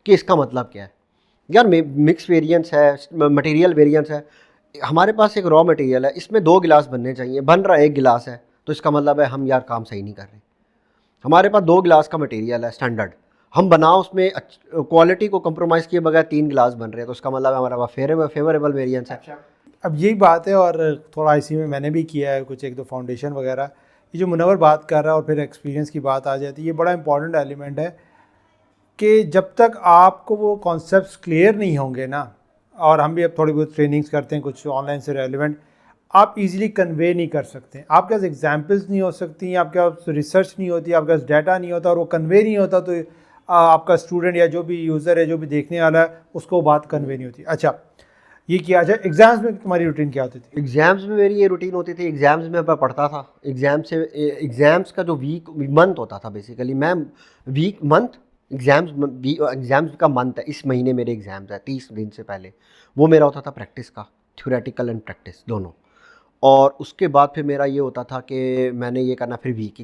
कि इसका मतलब क्या है। यार मिक्स वेरिएंस है, मटेरियल वेरिएंस है, हमारे पास एक रॉ मटेरियल है, इसमें 2 गिलास बनने चाहिए, बन रहा 1 गिलास है, तो इसका मतलब है हम यार काम सही नहीं कर रहे। हमारे पास 2 गिलास का मटेरियल है स्टैंडर्ड, हम बना उसमें क्वालिटी को कंप्रोमाइज़ किए बगैर 3 गिलास बन रहे हैं, तो उसका मतलब हमारा पास फेवरेबल वेरिएंस है। अब यही बात है, और थोड़ा इसी में मैंने भी किया है कुछ 1-2 फाउंडेशन वगैरह। ये जो मुनव्वर बात कर रहा है और फिर एक्सपीरियंस की बात आ जाती है, ये बड़ा इंपॉर्टेंट एलिमेंट है कि जब तक आपको वो कॉन्सेप्ट्स क्लियर नहीं होंगे ना, और हम भी अब थोड़ी बहुत ट्रेनिंग्स करते हैं कुछ ऑनलाइन से रेलिवेंट, आप इजीली कन्वे नहीं कर सकते, आपके पास एग्जांपल्स नहीं हो सकती, आपके पास रिसर्च नहीं होती, आपके पास डाटा नहीं होता और वो कन्वे नहीं होता, तो आपका स्टूडेंट या जो भी यूज़र है, जो भी देखने वाला है, उसको वो बात कन्वे नहीं होती। अच्छा, ये किया। अच्छा, एग्ज़ाम्स में तुम्हारी रूटीन क्या होती थी? एग्ज़ाम्स में मेरी ये रूटीन होती थी, एग्ज़ाम्स में मैं पढ़ता था, एग्ज़ाम्स का जो मंथ होता था, बेसिकली मैं एग्ज़ाम्स का मंथ है, इस महीने मेरे एग्ज़ाम्स है 30 दिन से पहले, वो मेरा होता था प्रैक्टिस का, थ्योरेटिकल एंड प्रैक्टिस दोनों। और उसके बाद फिर मेरा ये होता था कि मैंने ये करना, फिर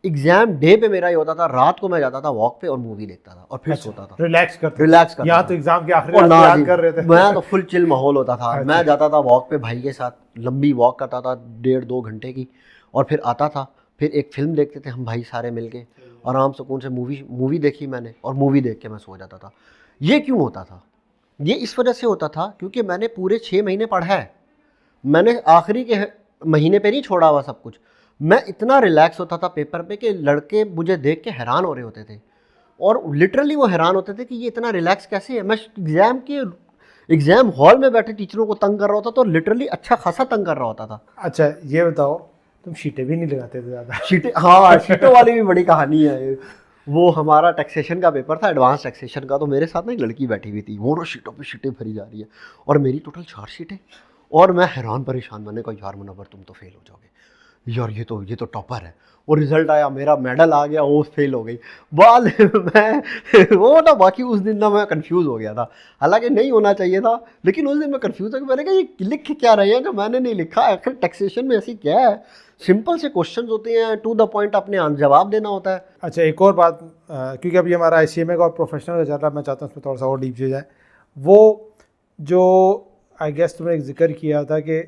एग्ज़ाम डे पे मेरा ये होता था, रात को मैं जाता था वॉक पे और मूवी देखता था और फिर सोता था, रिलैक्स करता यहाँ तो एग्जाम के आखिरी और याद कर रहे थे। मैं तो फुल चिल माहौल होता था। अच्छा। मैं जाता था वॉक पे भाई के साथ, लंबी वॉक करता था 1.5-2 घंटे की, और फिर आता था, फिर एक फिल्म देखते थे हम भाई सारे मिलके, आराम सुकून से मूवी देखी मैंने, और मूवी देख के मैं सो जाता था। ये क्यों होता था? ये इस वजह से होता था क्योंकि मैंने पूरे 6 महीने पढ़ा है, मैंने आखिरी के महीने पे नहीं छोड़ा हुआ सब कुछ। मैं इतना रिलैक्स होता था पेपर पे कि लड़के मुझे देख के हैरान हो रहे होते थे, और लिटरली वो हैरान होते थे कि ये इतना रिलैक्स कैसे है। मैं एग्ज़ाम हॉल में बैठे टीचरों को तंग कर रहा होता, तो लिटरली अच्छा खासा तंग कर रहा होता था। अच्छा, ये बताओ, तुम शीटें भी नहीं लगाते थे ज़्यादा? हाँ, शीटों वाली भी बड़ी कहानी है। वो हमारा टैक्सेशन का पेपर था, एडवांस टैक्सेशन का, तो मेरे साथ ना एक लड़की बैठी हुई थी, वो ना शीटों पे शीटें भरी जा रही है, और मेरी टोटल 4 शीटें, और मैं हैरान परेशान, मैंने कहा यार मुनव्वर तुम तो फेल हो जाओगे यार, ये तो टॉपर है। और रिजल्ट आया, मेरा मेडल आ गया, वो फेल हो गई। बाल मैं वो ना, बाकी उस दिन ना मैं कंफ्यूज हो गया था, हालांकि नहीं होना चाहिए था, लेकिन उस दिन मैं कंफ्यूज हो गया। मैंने कहा ये लिख क्या रहे हैं जो मैंने नहीं लिखा, आखिर टैक्सेशन में ऐसी क्या है, सिंपल से क्वेश्चंस होते हैं, टू द पॉइंट अपने जवाब देना होता है। अच्छा, एक और बात, क्योंकि अभी हमारा ICMA का और प्रोफेशनल का चल रहा है, मैं चाहता हूँ उसमें थोड़ा सा और डीप से जाए। वो जो आई गेस तुमने एक जिक्र किया था कि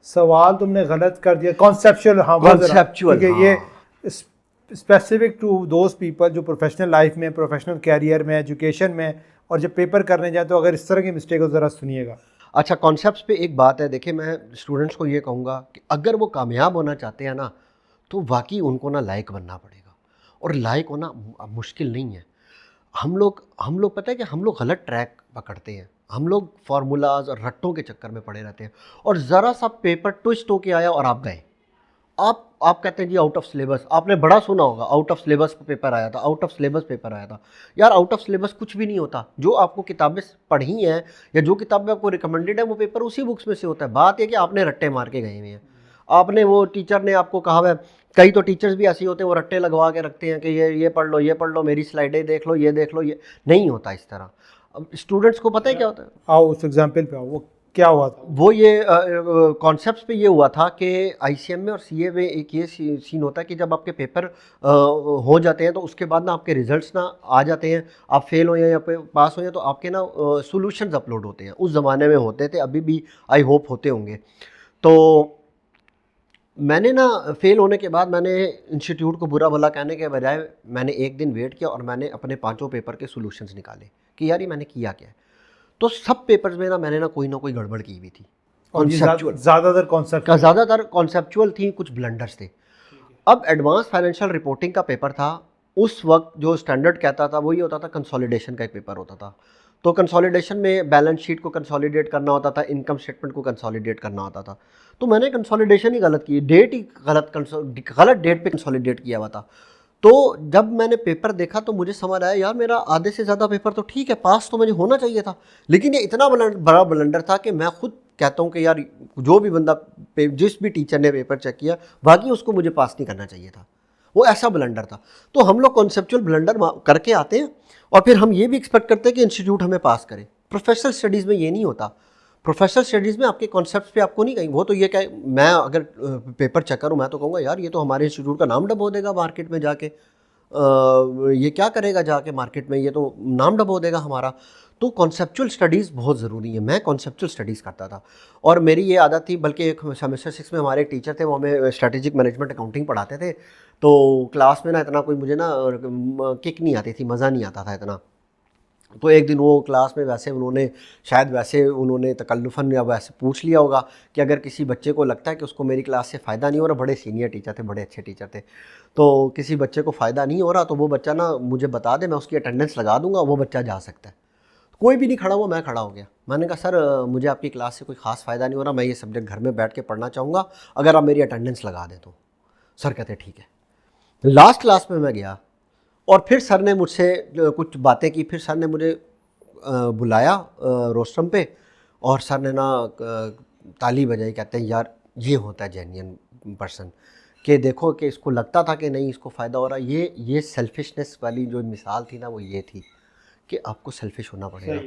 सवाल तुमने गलत कर दिया, कॉन्सेप्चुअल। हाँ, कॉन्सेप्चुअल, क्योंकि ये स्पेसिफिक टू दोज पीपल जो प्रोफेशनल लाइफ में, प्रोफेशनल कैरियर में, एजुकेशन में, और जब पेपर करने जाए तो अगर इस तरह की मिस्टेक हो ज़रा सुनिएगा। अच्छा, कॉन्सेप्ट्स पे एक बात है, देखिए मैं स्टूडेंट्स को ये कहूँगा कि अगर वो कामयाब होना चाहते हैं ना, तो वाकई उनको ना लायक बनना पड़ेगा, और लायक होना मुश्किल नहीं है। हम लोग पता है कि हम लोग गलत ट्रैक पकड़ते हैं, हम लोग फार्मूलाज और रट्टों के चक्कर में पड़े रहते हैं, और ज़रा सा पेपर ट्विस्ट होके आया और आप गए। आप कहते हैं जी आउट ऑफ सिलेबस, आपने बड़ा सुना होगा, आउट ऑफ सिलेबस पेपर आया था, आउट ऑफ सिलेबस पेपर आया था। यार आउट ऑफ सिलेबस कुछ भी नहीं होता, जो आपको किताबें पढ़ी हैं या जो किताबें आपको रिकमेंडेड है, वो पेपर उसी बुक्स में से होता है। बात यह कि आपने रट्टे मार के गए हुए हैं, आपने, वो टीचर ने आपको कहा है, कई तो टीचर्स भी ऐसे होते हैं, वो रट्टे लगवा के रखते हैं कि ये पढ़ लो, मेरी स्लाइडें देख लो, ये नहीं होता इस तरह। अब स्टूडेंट्स को पता है क्या होता है? आओ उस एग्जाम्पल पे आओ, वो क्या हुआ था? वो ये कॉन्सेप्ट्स पे ये हुआ था कि ICM में और CA में एक ये सीन होता है कि जब आपके पेपर हो जाते हैं, तो उसके बाद ना आपके रिजल्ट्स ना आ जाते हैं, आप फेल हो या पास हो, तो आपके ना सॉल्यूशंस अपलोड होते हैं। उस ज़माने में होते थे, अभी भी आई होप होते होंगे। तो मैंने ना फेल होने के बाद मैंने इंस्टीट्यूट को बुरा भला कहने के बजाय मैंने एक दिन वेट किया और मैंने अपने 5 पेपर के सॉल्यूशंस निकाले कि यार ये मैंने किया क्या है। तो सब पेपर्स में ना मैंने ना कोई गड़बड़ की हुई थी। और ज़्यादातर कॉन्सेप्चुअल थी, कुछ ब्लंडर्स थे। अब एडवांस फाइनेंशियल रिपोर्टिंग का पेपर था, उस वक्त जो स्टैंडर्ड कहता था वो ये होता था, कंसोलिडेशन का एक पेपर होता था। तो कंसोलिडेशन में बैलेंस शीट को कंसोलिडेट करना होता था, इनकम स्टेटमेंट को कंसोलिडेट करना होता था। तो मैंने कंसोलिडेशन ही गलत की, डेट ही गलत डेट पे कंसोलिडेट किया हुआ था। तो जब मैंने पेपर देखा तो मुझे समझ आया यार मेरा आधे से ज़्यादा पेपर तो ठीक है, पास तो मुझे होना चाहिए था, लेकिन ये इतना बड़ा ब्लंडर था कि मैं खुद कहता हूँ कि यार जो भी बंदा जिस भी टीचर ने पेपर चेक किया बाकी उसको मुझे पास नहीं करना चाहिए था, वो ऐसा ब्लंडर था। तो हम लोग कॉन्सेप्चुअल ब्लंडर करके आते हैं और फिर हम ये भी एक्सपेक्ट करते हैं कि इंस्टीट्यूट हमें पास करे। प्रोफेशनल स्टडीज़ में ये नहीं होता। प्रोफेशनल स्टडीज़ में आपके कॉन्सेप्ट्स पे आपको नहीं कहीं, वो तो ये क्या, मैं अगर पेपर चेक करूँ मैं तो कहूँगा यार ये तो हमारे इंस्टीट्यूट का नाम डबो देगा मार्केट में जाके, ये क्या करेगा जाके मार्केट में, ये तो नाम डबो देगा हमारा। तो कॉन्सेप्चुअल स्टडीज़ बहुत ज़रूरी है। मैं कॉन्सेप्चुअल स्टडीज़ करता था और मेरी ये आदत थी, बल्कि एक सेमेस्टर 6 में हमारे एक टीचर थे, वो हमें स्ट्रेटेजिक मैनेजमेंट अकाउंटिंग पढ़ाते थे। तो क्लास में ना इतना कोई मुझे ना किक नहीं आती थी, मज़ा नहीं आता था इतना। तो एक दिन वो क्लास में वैसे उन्होंने तकल्लुफ़न या वैसे पूछ लिया होगा कि अगर किसी बच्चे को लगता है कि उसको मेरी क्लास से फ़ायदा नहीं हो रहा, बड़े सीनियर टीचर थे, बड़े अच्छे टीचर थे, तो किसी बच्चे को फ़ायदा नहीं हो रहा तो वो बच्चा ना मुझे बता दे, मैं उसकी अटेंडेंस लगा दूंगा, वो बच्चा जा सकता है। कोई भी नहीं खड़ा हुआ, मैं खड़ा हो गया। मैंने कहा सर मुझे आपकी क्लास से कोई ख़ास फ़ायदा नहीं हो रहा, मैं ये सब्जेक्ट घर में बैठ के पढ़ना चाहूँगा, अगर आप मेरी अटेंडेंस लगा दें तो। सर कहते ठीक है। लास्ट क्लास में मैं गया और फिर सर ने मुझसे कुछ बातें की, फिर सर ने मुझे बुलाया रोस्ट्रम पे और सर ने ना ताली बजाई, कहते हैं यार ये होता है जेन्युइन पर्सन, कि देखो कि इसको लगता था कि नहीं इसको फ़ायदा हो रहा। ये सेल्फिशनेस वाली जो मिसाल थी ना वो ये थी कि आपको सेल्फिश होना पड़ेगा।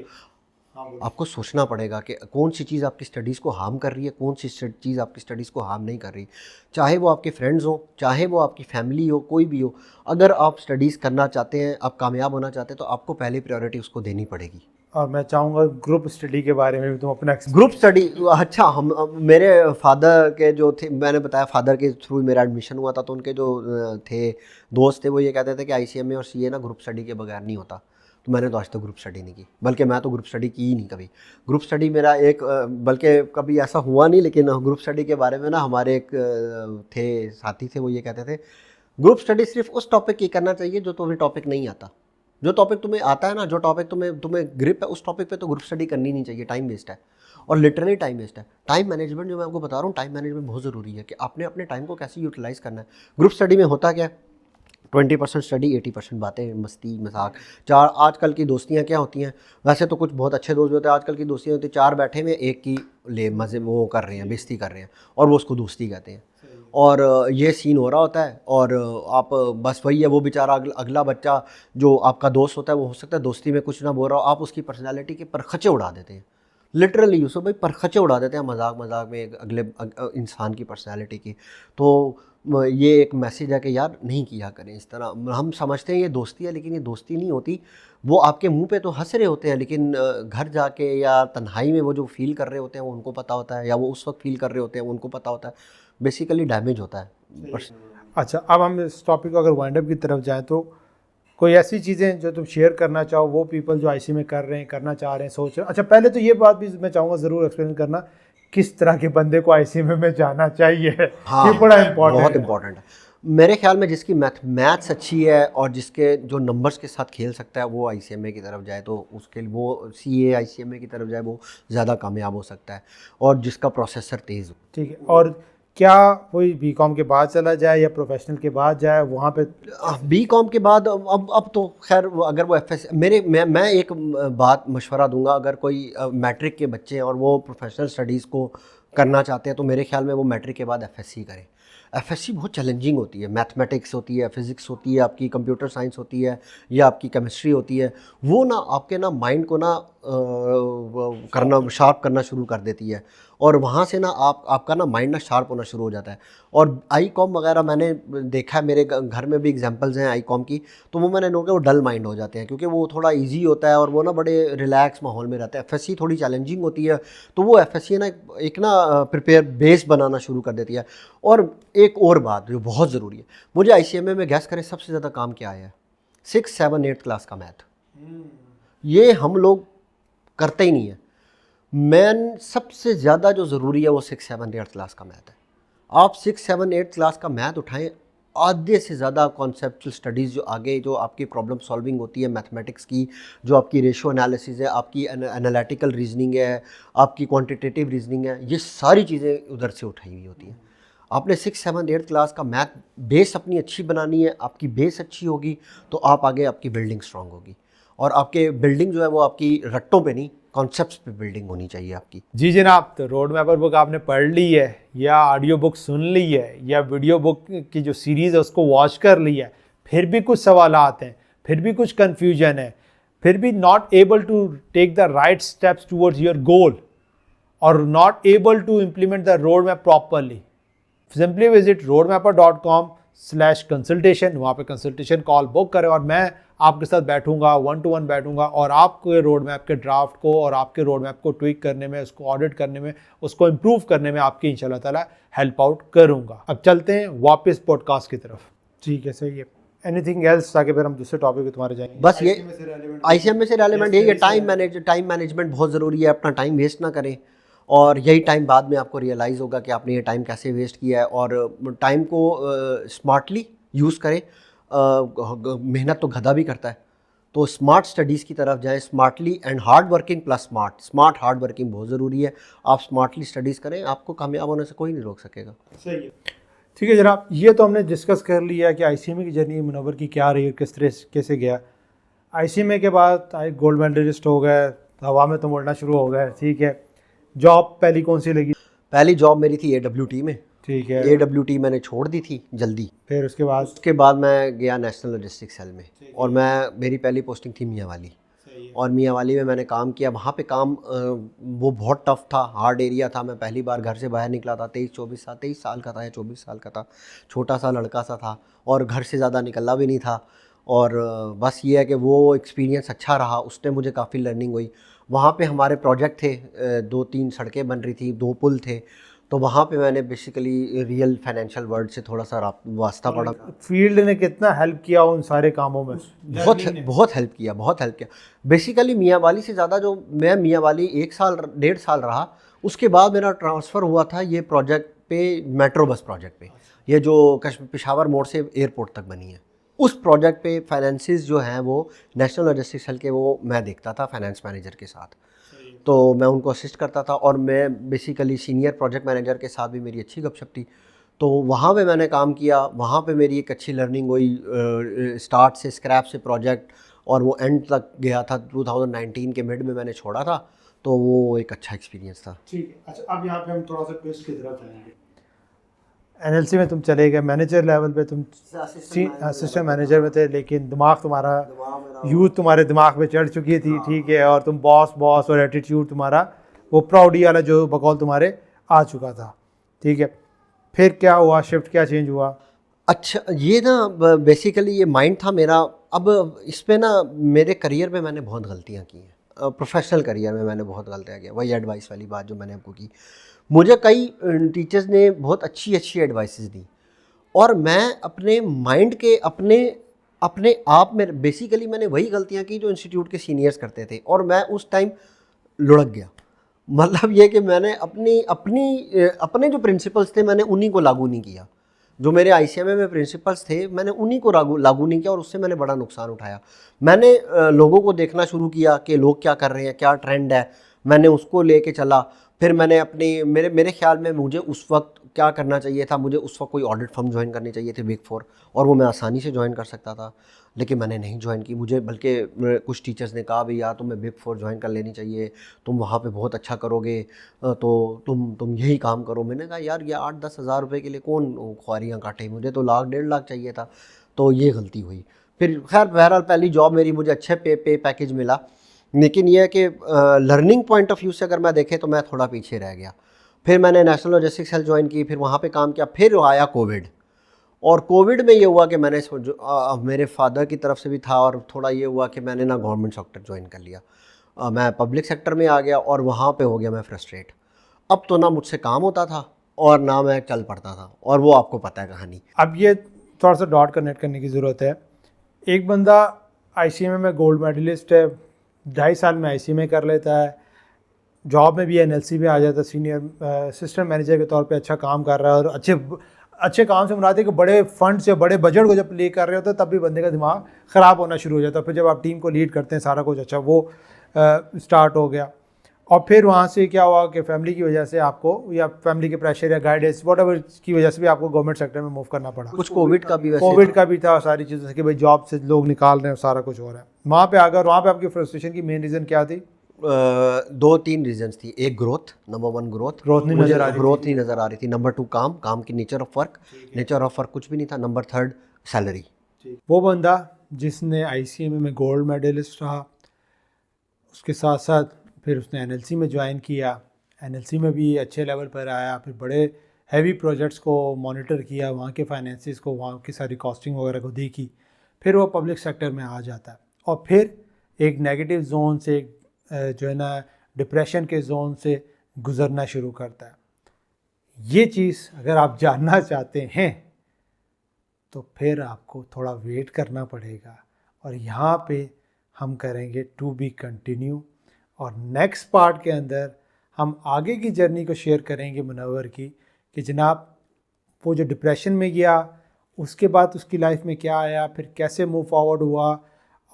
आपको सोचना पड़ेगा कि कौन सी चीज़ आपकी स्टडीज़ को हार्म कर रही है, कौन सी चीज़ आपकी स्टडीज़ को हार्म नहीं कर रही। चाहे वो आपके फ्रेंड्स हो, चाहे वो आपकी फैमिली हो, कोई भी हो, अगर आप स्टडीज़ करना चाहते हैं, आप कामयाब होना चाहते हैं, तो आपको पहली प्रायोरिटी उसको देनी पड़ेगी। और मैं चाहूँगा ग्रुप स्टडी के बारे में भी तुम अपना ग्रुप स्टडी। अच्छा, हम मेरे फादर के जो थे, मैंने बताया फादर के थ्रू मेरा एडमिशन हुआ था, तो उनके जो थे दोस्त थे वो ये कहते थे कि ICMA और CA ना ग्रुप स्टडी के बगैर नहीं होता। तो मैंने तो आज तक ग्रुप स्टडी नहीं की, बल्कि मैं तो ग्रुप स्टडी की ही नहीं कभी। ग्रुप स्टडी मेरा एक बल्कि कभी ऐसा हुआ नहीं, लेकिन ग्रुप स्टडी के बारे में ना हमारे एक थे साथी थे, वो ये कहते थे ग्रुप स्टडी सिर्फ उस टॉपिक की करना चाहिए जो तुम्हें टॉपिक नहीं आता। जो टॉपिक तुम्हें आता है ना, जो टॉपिक तुम्हें ग्रिप है, उस टॉपिक पे तो ग्रुप स्टडी करनी नहीं चाहिए, टाइम वेस्ट है। और लिटरली टाइम वेस्ट है। टाइम मैनेजमेंट जो मैं आपको बता रहा हूँ, टाइम मैनेजमेंट बहुत ज़रूरी है कि आपने अपने टाइम को कैसे यूटिलाइज़ करना है। ग्रुप स्टडी में होता क्या है, 20% स्टडी, 80% बातें, मस्ती मजाक। आजकल की दोस्तियाँ क्या होती हैं, वैसे तो कुछ बहुत अच्छे दोस्त होते हैं, आजकल की दोस्तियाँ होती हैं 4 बैठे में एक की ले मज़े वो कर रहे हैं, बेइज्जती कर रहे हैं और वो उसको दोस्ती कहते हैं। और ये सीन हो रहा होता है और आप बस वही है, वो बेचारा अगला बच्चा जो आपका दोस्त होता है वो हो सकता है दोस्ती में कुछ ना बोल रहा हो, आप उसकी पर्सनैलिटी के परखचे उड़ा देते हैं। लिटरली यूसुफ भाई परखचे उड़ा देते हैं मजाक मजाक में अगले इंसान की पर्सनैलिटी की। तो ये एक मैसेज है कि यार नहीं किया करें इस तरह। हम समझते हैं ये दोस्ती है, लेकिन ये दोस्ती नहीं होती। वो आपके मुंह पे तो हंस रहे होते हैं, लेकिन घर जाके या तन्हाई में वो जो फील कर रहे होते हैं वो उनको पता होता है, या वो उस वक्त फील कर रहे होते हैं वो उनको पता होता है। बेसिकली डैमेज होता है। अच्छा, अब हम इस टॉपिक को अगर वाइंड अप की तरफ जाएं तो कोई ऐसी चीज़ें जो तुम शेयर करना चाहो, वो पीपल जो IC में कर रहे हैं, करना चाह रहे हैं, सोच रहे हैं। अच्छा, पहले तो ये बात भी मैं चाहूँगा ज़रूर एक्सप्लेन करना किस तरह के बंदे को ICMA में जाना चाहिए। हाँ, ये बड़ा इम्पोर्टेंट, बहुत इम्पोर्टेंट है। मेरे ख्याल में जिसकी मैथ्स अच्छी है और जिसके जो नंबर्स के साथ खेल सकता है वो ICMA की तरफ जाए, तो उसके लिए वो CA ICMA की तरफ जाए, वो ज़्यादा कामयाब हो सकता है और जिसका प्रोसेसर तेज़ हो। ठीक है। और क्या कोई BCom के बाद चला जाए या प्रोफेशनल के बाद जाए वहाँ पे? BCom के बाद अब तो खैर अगर वो FS मैं एक बात मशवरा दूंगा, अगर कोई मैट्रिक के बच्चे हैं और वो प्रोफेशनल स्टडीज़ को करना चाहते हैं तो मेरे ख्याल में वो मैट्रिक के बाद FSC करें। FSC बहुत चैलेंजिंग होती है, मैथमेटिक्स होती है, फिज़िक्स होती है, आपकी कंप्यूटर साइंस होती है या आपकी केमिस्ट्री होती है। वो ना आपके ना माइंड को ना करना शार्प करना शुरू कर देती है और वहाँ से ना आपका ना माइंड ना शार्प होना शुरू हो जाता है। और ICOM वगैरह मैंने देखा है, मेरे घर में भी एग्जांपल्स हैं ICOM की, तो वो मैंने नोट किया वो डल माइंड हो जाते हैं क्योंकि वो थोड़ा इजी होता है और वो ना बड़े रिलैक्स माहौल में रहता है। FSC थोड़ी चैलेंजिंग होती है, तो वो FSC ना एक ना प्रिपेयर बेस बनाना शुरू कर देती है। और एक और बात जो बहुत ज़रूरी है, मुझे ICMA में गैस करें सबसे ज़्यादा काम क्या आया है? 6, 7, 8 क्लास का मैथ। ये हम लोग करते ही नहीं है। मैन सबसे ज़्यादा जो ज़रूरी है वो 6, 7, 8 क्लास का मैथ है। आप 6, 7, 8 क्लास का मैथ उठाएं, आधे से ज़्यादा कॉन्सेप्चुअल स्टडीज़ जो आगे जो आपकी प्रॉब्लम सॉल्विंग होती है मैथमेटिक्स की, जो आपकी रेशियो एनालिसिस है, आपकी एनालिटिकल रीजनिंग है, आपकी क्वांटिटेटिव रीजनिंग है, ये सारी चीज़ें उधर से उठाई हुई होती हैं। आपने 6, 7, 8 क्लास का मैथ बेस अपनी अच्छी बनानी है। आपकी बेस अच्छी होगी तो आप आगे आपकी बिल्डिंग स्ट्रांग होगी, और आपके बिल्डिंग जो है वो आपकी रट्टों पे नहीं, कॉन्सेप्ट्स पे बिल्डिंग होनी चाहिए आपकी। जी जनाब, तो रोड मैपर बुक आपने पढ़ ली है या ऑडियो बुक सुन ली है या वीडियो बुक की जो सीरीज़ है उसको वॉच कर ली है, फिर भी कुछ सवालात हैं, फिर भी कुछ कन्फ्यूजन है, फिर भी not able to take the right steps towards your goal और not able to implement the road map properly, simply visit roadmapper.com/consultation। वहाँ पे कंसल्टेशन कॉल बुक करें और मैं आपके साथ बैठूंगा, 1-to-1 बैठूंगा और आपके रोड मैप के ड्राफ्ट को और आपके रोड मैप को ट्वीक करने में, उसको ऑडिट करने में, उसको इम्प्रूव करने में आपकी इंशाल्लाह ताला हेल्प आउट करूँगा। अब चलते हैं वापस पॉडकास्ट की तरफ। ठीक है, सही है। एनीथिंग एल्स, ताकि फिर हम दूसरे टॉपिक पे तुम्हारे जाएंगे। बस ये ICM से रेलेवेंट यही है, टाइम मैनेजमेंट बहुत ज़रूरी है। अपना टाइम वेस्ट ना करें, और यही टाइम बाद में आपको रियलाइज़ होगा कि आपने ये टाइम कैसे वेस्ट किया है। और टाइम को स्मार्टली यूज़ करें। मेहनत तो गधा भी करता है, तो स्मार्ट स्टडीज़ की तरफ जाएं, smartly and hard working plus smart hard working बहुत ज़रूरी है। आप स्मार्टली स्टडीज़ करें, आपको कामयाब होने से कोई नहीं रोक सकेगा। सही है। ठीक है जनाब, ये तो हमने डिस्कस कर लिया कि ICMA की जर्नी मुनव्वर की क्या रही, किस तरह कैसे गया। ICMA के बाद गोल्ड मेडलिस्ट हो गए, हवा में तो मुड़ना शुरू हो गए। ठीक है, जॉब पहली कौन सी लगी? पहली जॉब मेरी थी AWT में। ठीक है, AWT मैंने छोड़ दी थी जल्दी। फिर उसके बाद मैं गया नेशनल लॉजिस्टिक्स सेल में, और मेरी पहली पोस्टिंग थी मियांवाली। और मियांवाली में मैंने काम किया। वहाँ पे काम वो बहुत टफ था, हार्ड एरिया था। मैं पहली बार घर से बाहर निकला था, 23 साल का था या 24 साल का था, छोटा सा लड़का सा था, और घर से ज़्यादा निकलना भी नहीं था। और बस ये है कि वो एक्सपीरियंस अच्छा रहा, उससे मुझे काफ़ी लर्निंग हुई। वहाँ पे हमारे प्रोजेक्ट थे, 2-3 सड़कें बन रही थी, 2 पुल थे, तो वहाँ पे मैंने बेसिकली रियल फाइनेंशियल वर्ल्ड से थोड़ा सा वास्ता पड़ा। फील्ड ने कितना हेल्प किया उन सारे कामों में? बहुत हेल्प किया। बेसिकली मियांवाली से ज़्यादा जो मैं मियांवाली 1 साल 1.5 साल रहा, उसके बाद मेरा ट्रांसफ़र हुआ था ये प्रोजेक्ट पे, मेट्रो बस प्रोजेक्ट पे, ये जो पेशावर मोड़ से एयरपोर्ट तक बनी है। उस प्रोजेक्ट पे फाइनेंसिस जो हैं वो नेशनल लॉजिस्टिक्स सेल के वो मैं देखता था फाइनेंस मैनेजर के साथ, तो मैं उनको असिस्ट करता था। और मैं बेसिकली सीनियर प्रोजेक्ट मैनेजर के साथ भी मेरी अच्छी गपशप थी, तो वहाँ पे मैंने काम किया। वहाँ पे मेरी एक अच्छी लर्निंग हुई, स्टार्ट से स्क्रैप से प्रोजेक्ट, और वो एंड तक गया था। 2019 के मिड में मैंने छोड़ा था, तो वो एक अच्छा एक्सपीरियंस था। ठीक है, अच्छा अब यहाँ पे हम थोड़ा सा ट्विस्ट की तरफ जाएंगे। NLC में तुम चले गए, मैनेजर लेवल पे तुम असिस्टेंट मैनेजर में थे, लेकिन दिमाग तुम्हारा, यूथ तुम्हारे दिमाग में चढ़ चुकी थी। ठीक है, और तुम बॉस और एटीट्यूड तुम्हारा वो प्राउडी वाला जो बकौल तुम्हारे आ चुका था। ठीक है, फिर क्या हुआ, शिफ्ट क्या चेंज हुआ? अच्छा, ये ना बेसिकली ये माइंड था मेरा। अब इसमें ना मेरे करियर में मैंने बहुत गलतियाँ की हैं, प्रोफेशनल करियर में मैंने बहुत गलतियाँ की। वही एडवाइस वाली बात जो मैंने आपको की, मुझे कई टीचर्स ने बहुत अच्छी एडवाइसेस दी, और मैं अपने माइंड के अपने आप में बेसिकली मैंने वही गलतियाँ की जो इंस्टीट्यूट के सीनियर्स करते थे, और मैं उस टाइम लुढ़क गया। मतलब ये कि मैंने अपने जो प्रिंसिपल्स थे मैंने उन्हीं को लागू नहीं किया। जो मेरे ICMA में प्रिंसिपल्स थे मैंने उन्हीं को लागू नहीं किया, और उससे मैंने बड़ा नुकसान उठाया। मैंने लोगों को देखना शुरू किया कि लोग क्या कर रहे हैं, क्या ट्रेंड है, मैंने उसको लेके चला। फिर मैंने मेरे ख्याल में मुझे उस वक्त क्या करना चाहिए था, मुझे उस वक्त कोई ऑडिट फर्म ज्वाइन करनी चाहिए थे, बिग 4, और वो मैं आसानी से ज्वाइन कर सकता था, लेकिन मैंने नहीं ज्वाइन की। मुझे बल्कि कुछ टीचर्स ने कहा भी यार तुम्हें बिग 4 ज्वाइन कर लेनी चाहिए, तुम वहाँ पे बहुत अच्छा करोगे, तो तुम यही काम करो। मैंने कहा यार ये 8-10 हज़ार रुपये के लिए कौन ख्वारियाँ काटे, मुझे तो 1-1.5 लाख चाहिए था। तो ये गलती हुई। फिर खैर बहरहाल पहली जॉब मेरी, मुझे अच्छे पे पैकेज मिला, लेकिन यह है कि लर्निंग पॉइंट ऑफ व्यू से अगर मैं देखें तो मैं थोड़ा पीछे रह गया। फिर मैंने नेशनल लॉजिस्टिक्स सेल ज्वाइन की, फिर वहाँ पे काम किया। फिर आया कोविड, और कोविड में ये हुआ कि मैंने मेरे फादर की तरफ से भी था, और थोड़ा ये हुआ कि मैंने ना गवर्नमेंट सेक्टर ज्वाइन कर लिया। मैं पब्लिक सेक्टर में आ गया, और वहाँ पे हो गया मैं फ्रस्ट्रेट। अब तो ना मुझसे काम होता था और ना मैं चल पड़ता था, और वो आपको पता है कहानी। अब ये थोड़ा सा डॉट कनेक्ट करने की ज़रूरत है। एक बंदा ICMA में गोल्ड मेडलिस्ट है, 2.5 साल में IC में कर लेता है, जॉब में भी NLC में आ जाता है, सीनियर असिस्टेंट मैनेजर के तौर पे अच्छा काम कर रहा है, और अच्छे काम से मुराद है कि बड़े फंड से बड़े बजट को जब प्ले कर रहे होते हैं तब भी बंदे का दिमाग ख़राब होना शुरू हो जाता है। फिर जब आप टीम को लीड करते हैं सारा कुछ अच्छा वो स्टार्ट हो गया। और फिर वहाँ से क्या हुआ कि फैमिली की वजह से आपको, या फैमिली के प्रेशर या गाइडेंस व्हाटएवर की वजह से भी आपको गवर्नमेंट सेक्टर में मूव करना पड़ा। कुछ कोविड का भी वैसे कोविड का भी था, सारी चीज़ों से कि भाई जॉब से लोग निकाल रहे हैं, सारा कुछ हो रहा है। वहाँ पे अगर वहाँ पे आपकी फ्रस्ट्रेशन की मेन रीज़न क्या थी? 2-3 रीजंस थी। एक ग्रोथ, नंबर 1 ग्रोथ नहीं नज़र आ रही, ग्रोथ नहीं नज़र आ रही थी। नंबर 2 काम की नेचर ऑफ वर्क कुछ भी नहीं था। Number 3 salary. वो बंदा जिसने ICMA में गोल्ड मेडलिस्ट रहा, उसके साथ साथ फिर उसने NLC में ज्वाइन किया, NLC में भी अच्छे लेवल पर आया, फिर बड़े हैवी प्रोजेक्ट्स को मॉनिटर किया, वहाँ के फाइनेंसिस को, वहाँ की सारी कॉस्टिंग वगैरह को देखी, फिर वो पब्लिक सेक्टर में आ जाता है और फिर एक नेगेटिव जोन से, जो है ना डिप्रेशन के जोन से गुज़रना शुरू करता है। ये चीज़ अगर आप जानना चाहते हैं तो फिर आपको थोड़ा वेट करना पड़ेगा, और यहाँ पे हम करेंगे टू बी कंटिन्यू, और नेक्स्ट पार्ट के अंदर हम आगे की जर्नी को शेयर करेंगे मुनव्वर की, कि जनाब वो जो डिप्रेशन में गया उसके बाद उसकी लाइफ में क्या आया, फिर कैसे मूव फॉरवर्ड हुआ,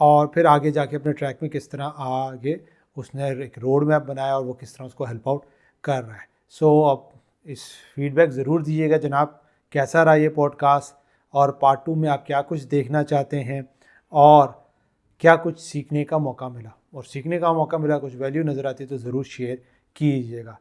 और फिर आगे जाके अपने ट्रैक में किस तरह आगे उसने एक रोड मैप बनाया और वो किस तरह उसको हेल्प आउट कर रहा है। सो अब इस फीडबैक ज़रूर दीजिएगा जनाब, कैसा रहा ये पॉडकास्ट, और पार्ट 2 में आप क्या कुछ देखना चाहते हैं, और क्या कुछ सीखने का मौका मिला, और सीखने का मौका मिला, कुछ वैल्यू नज़र आती है तो ज़रूर शेयर कीजिएगा।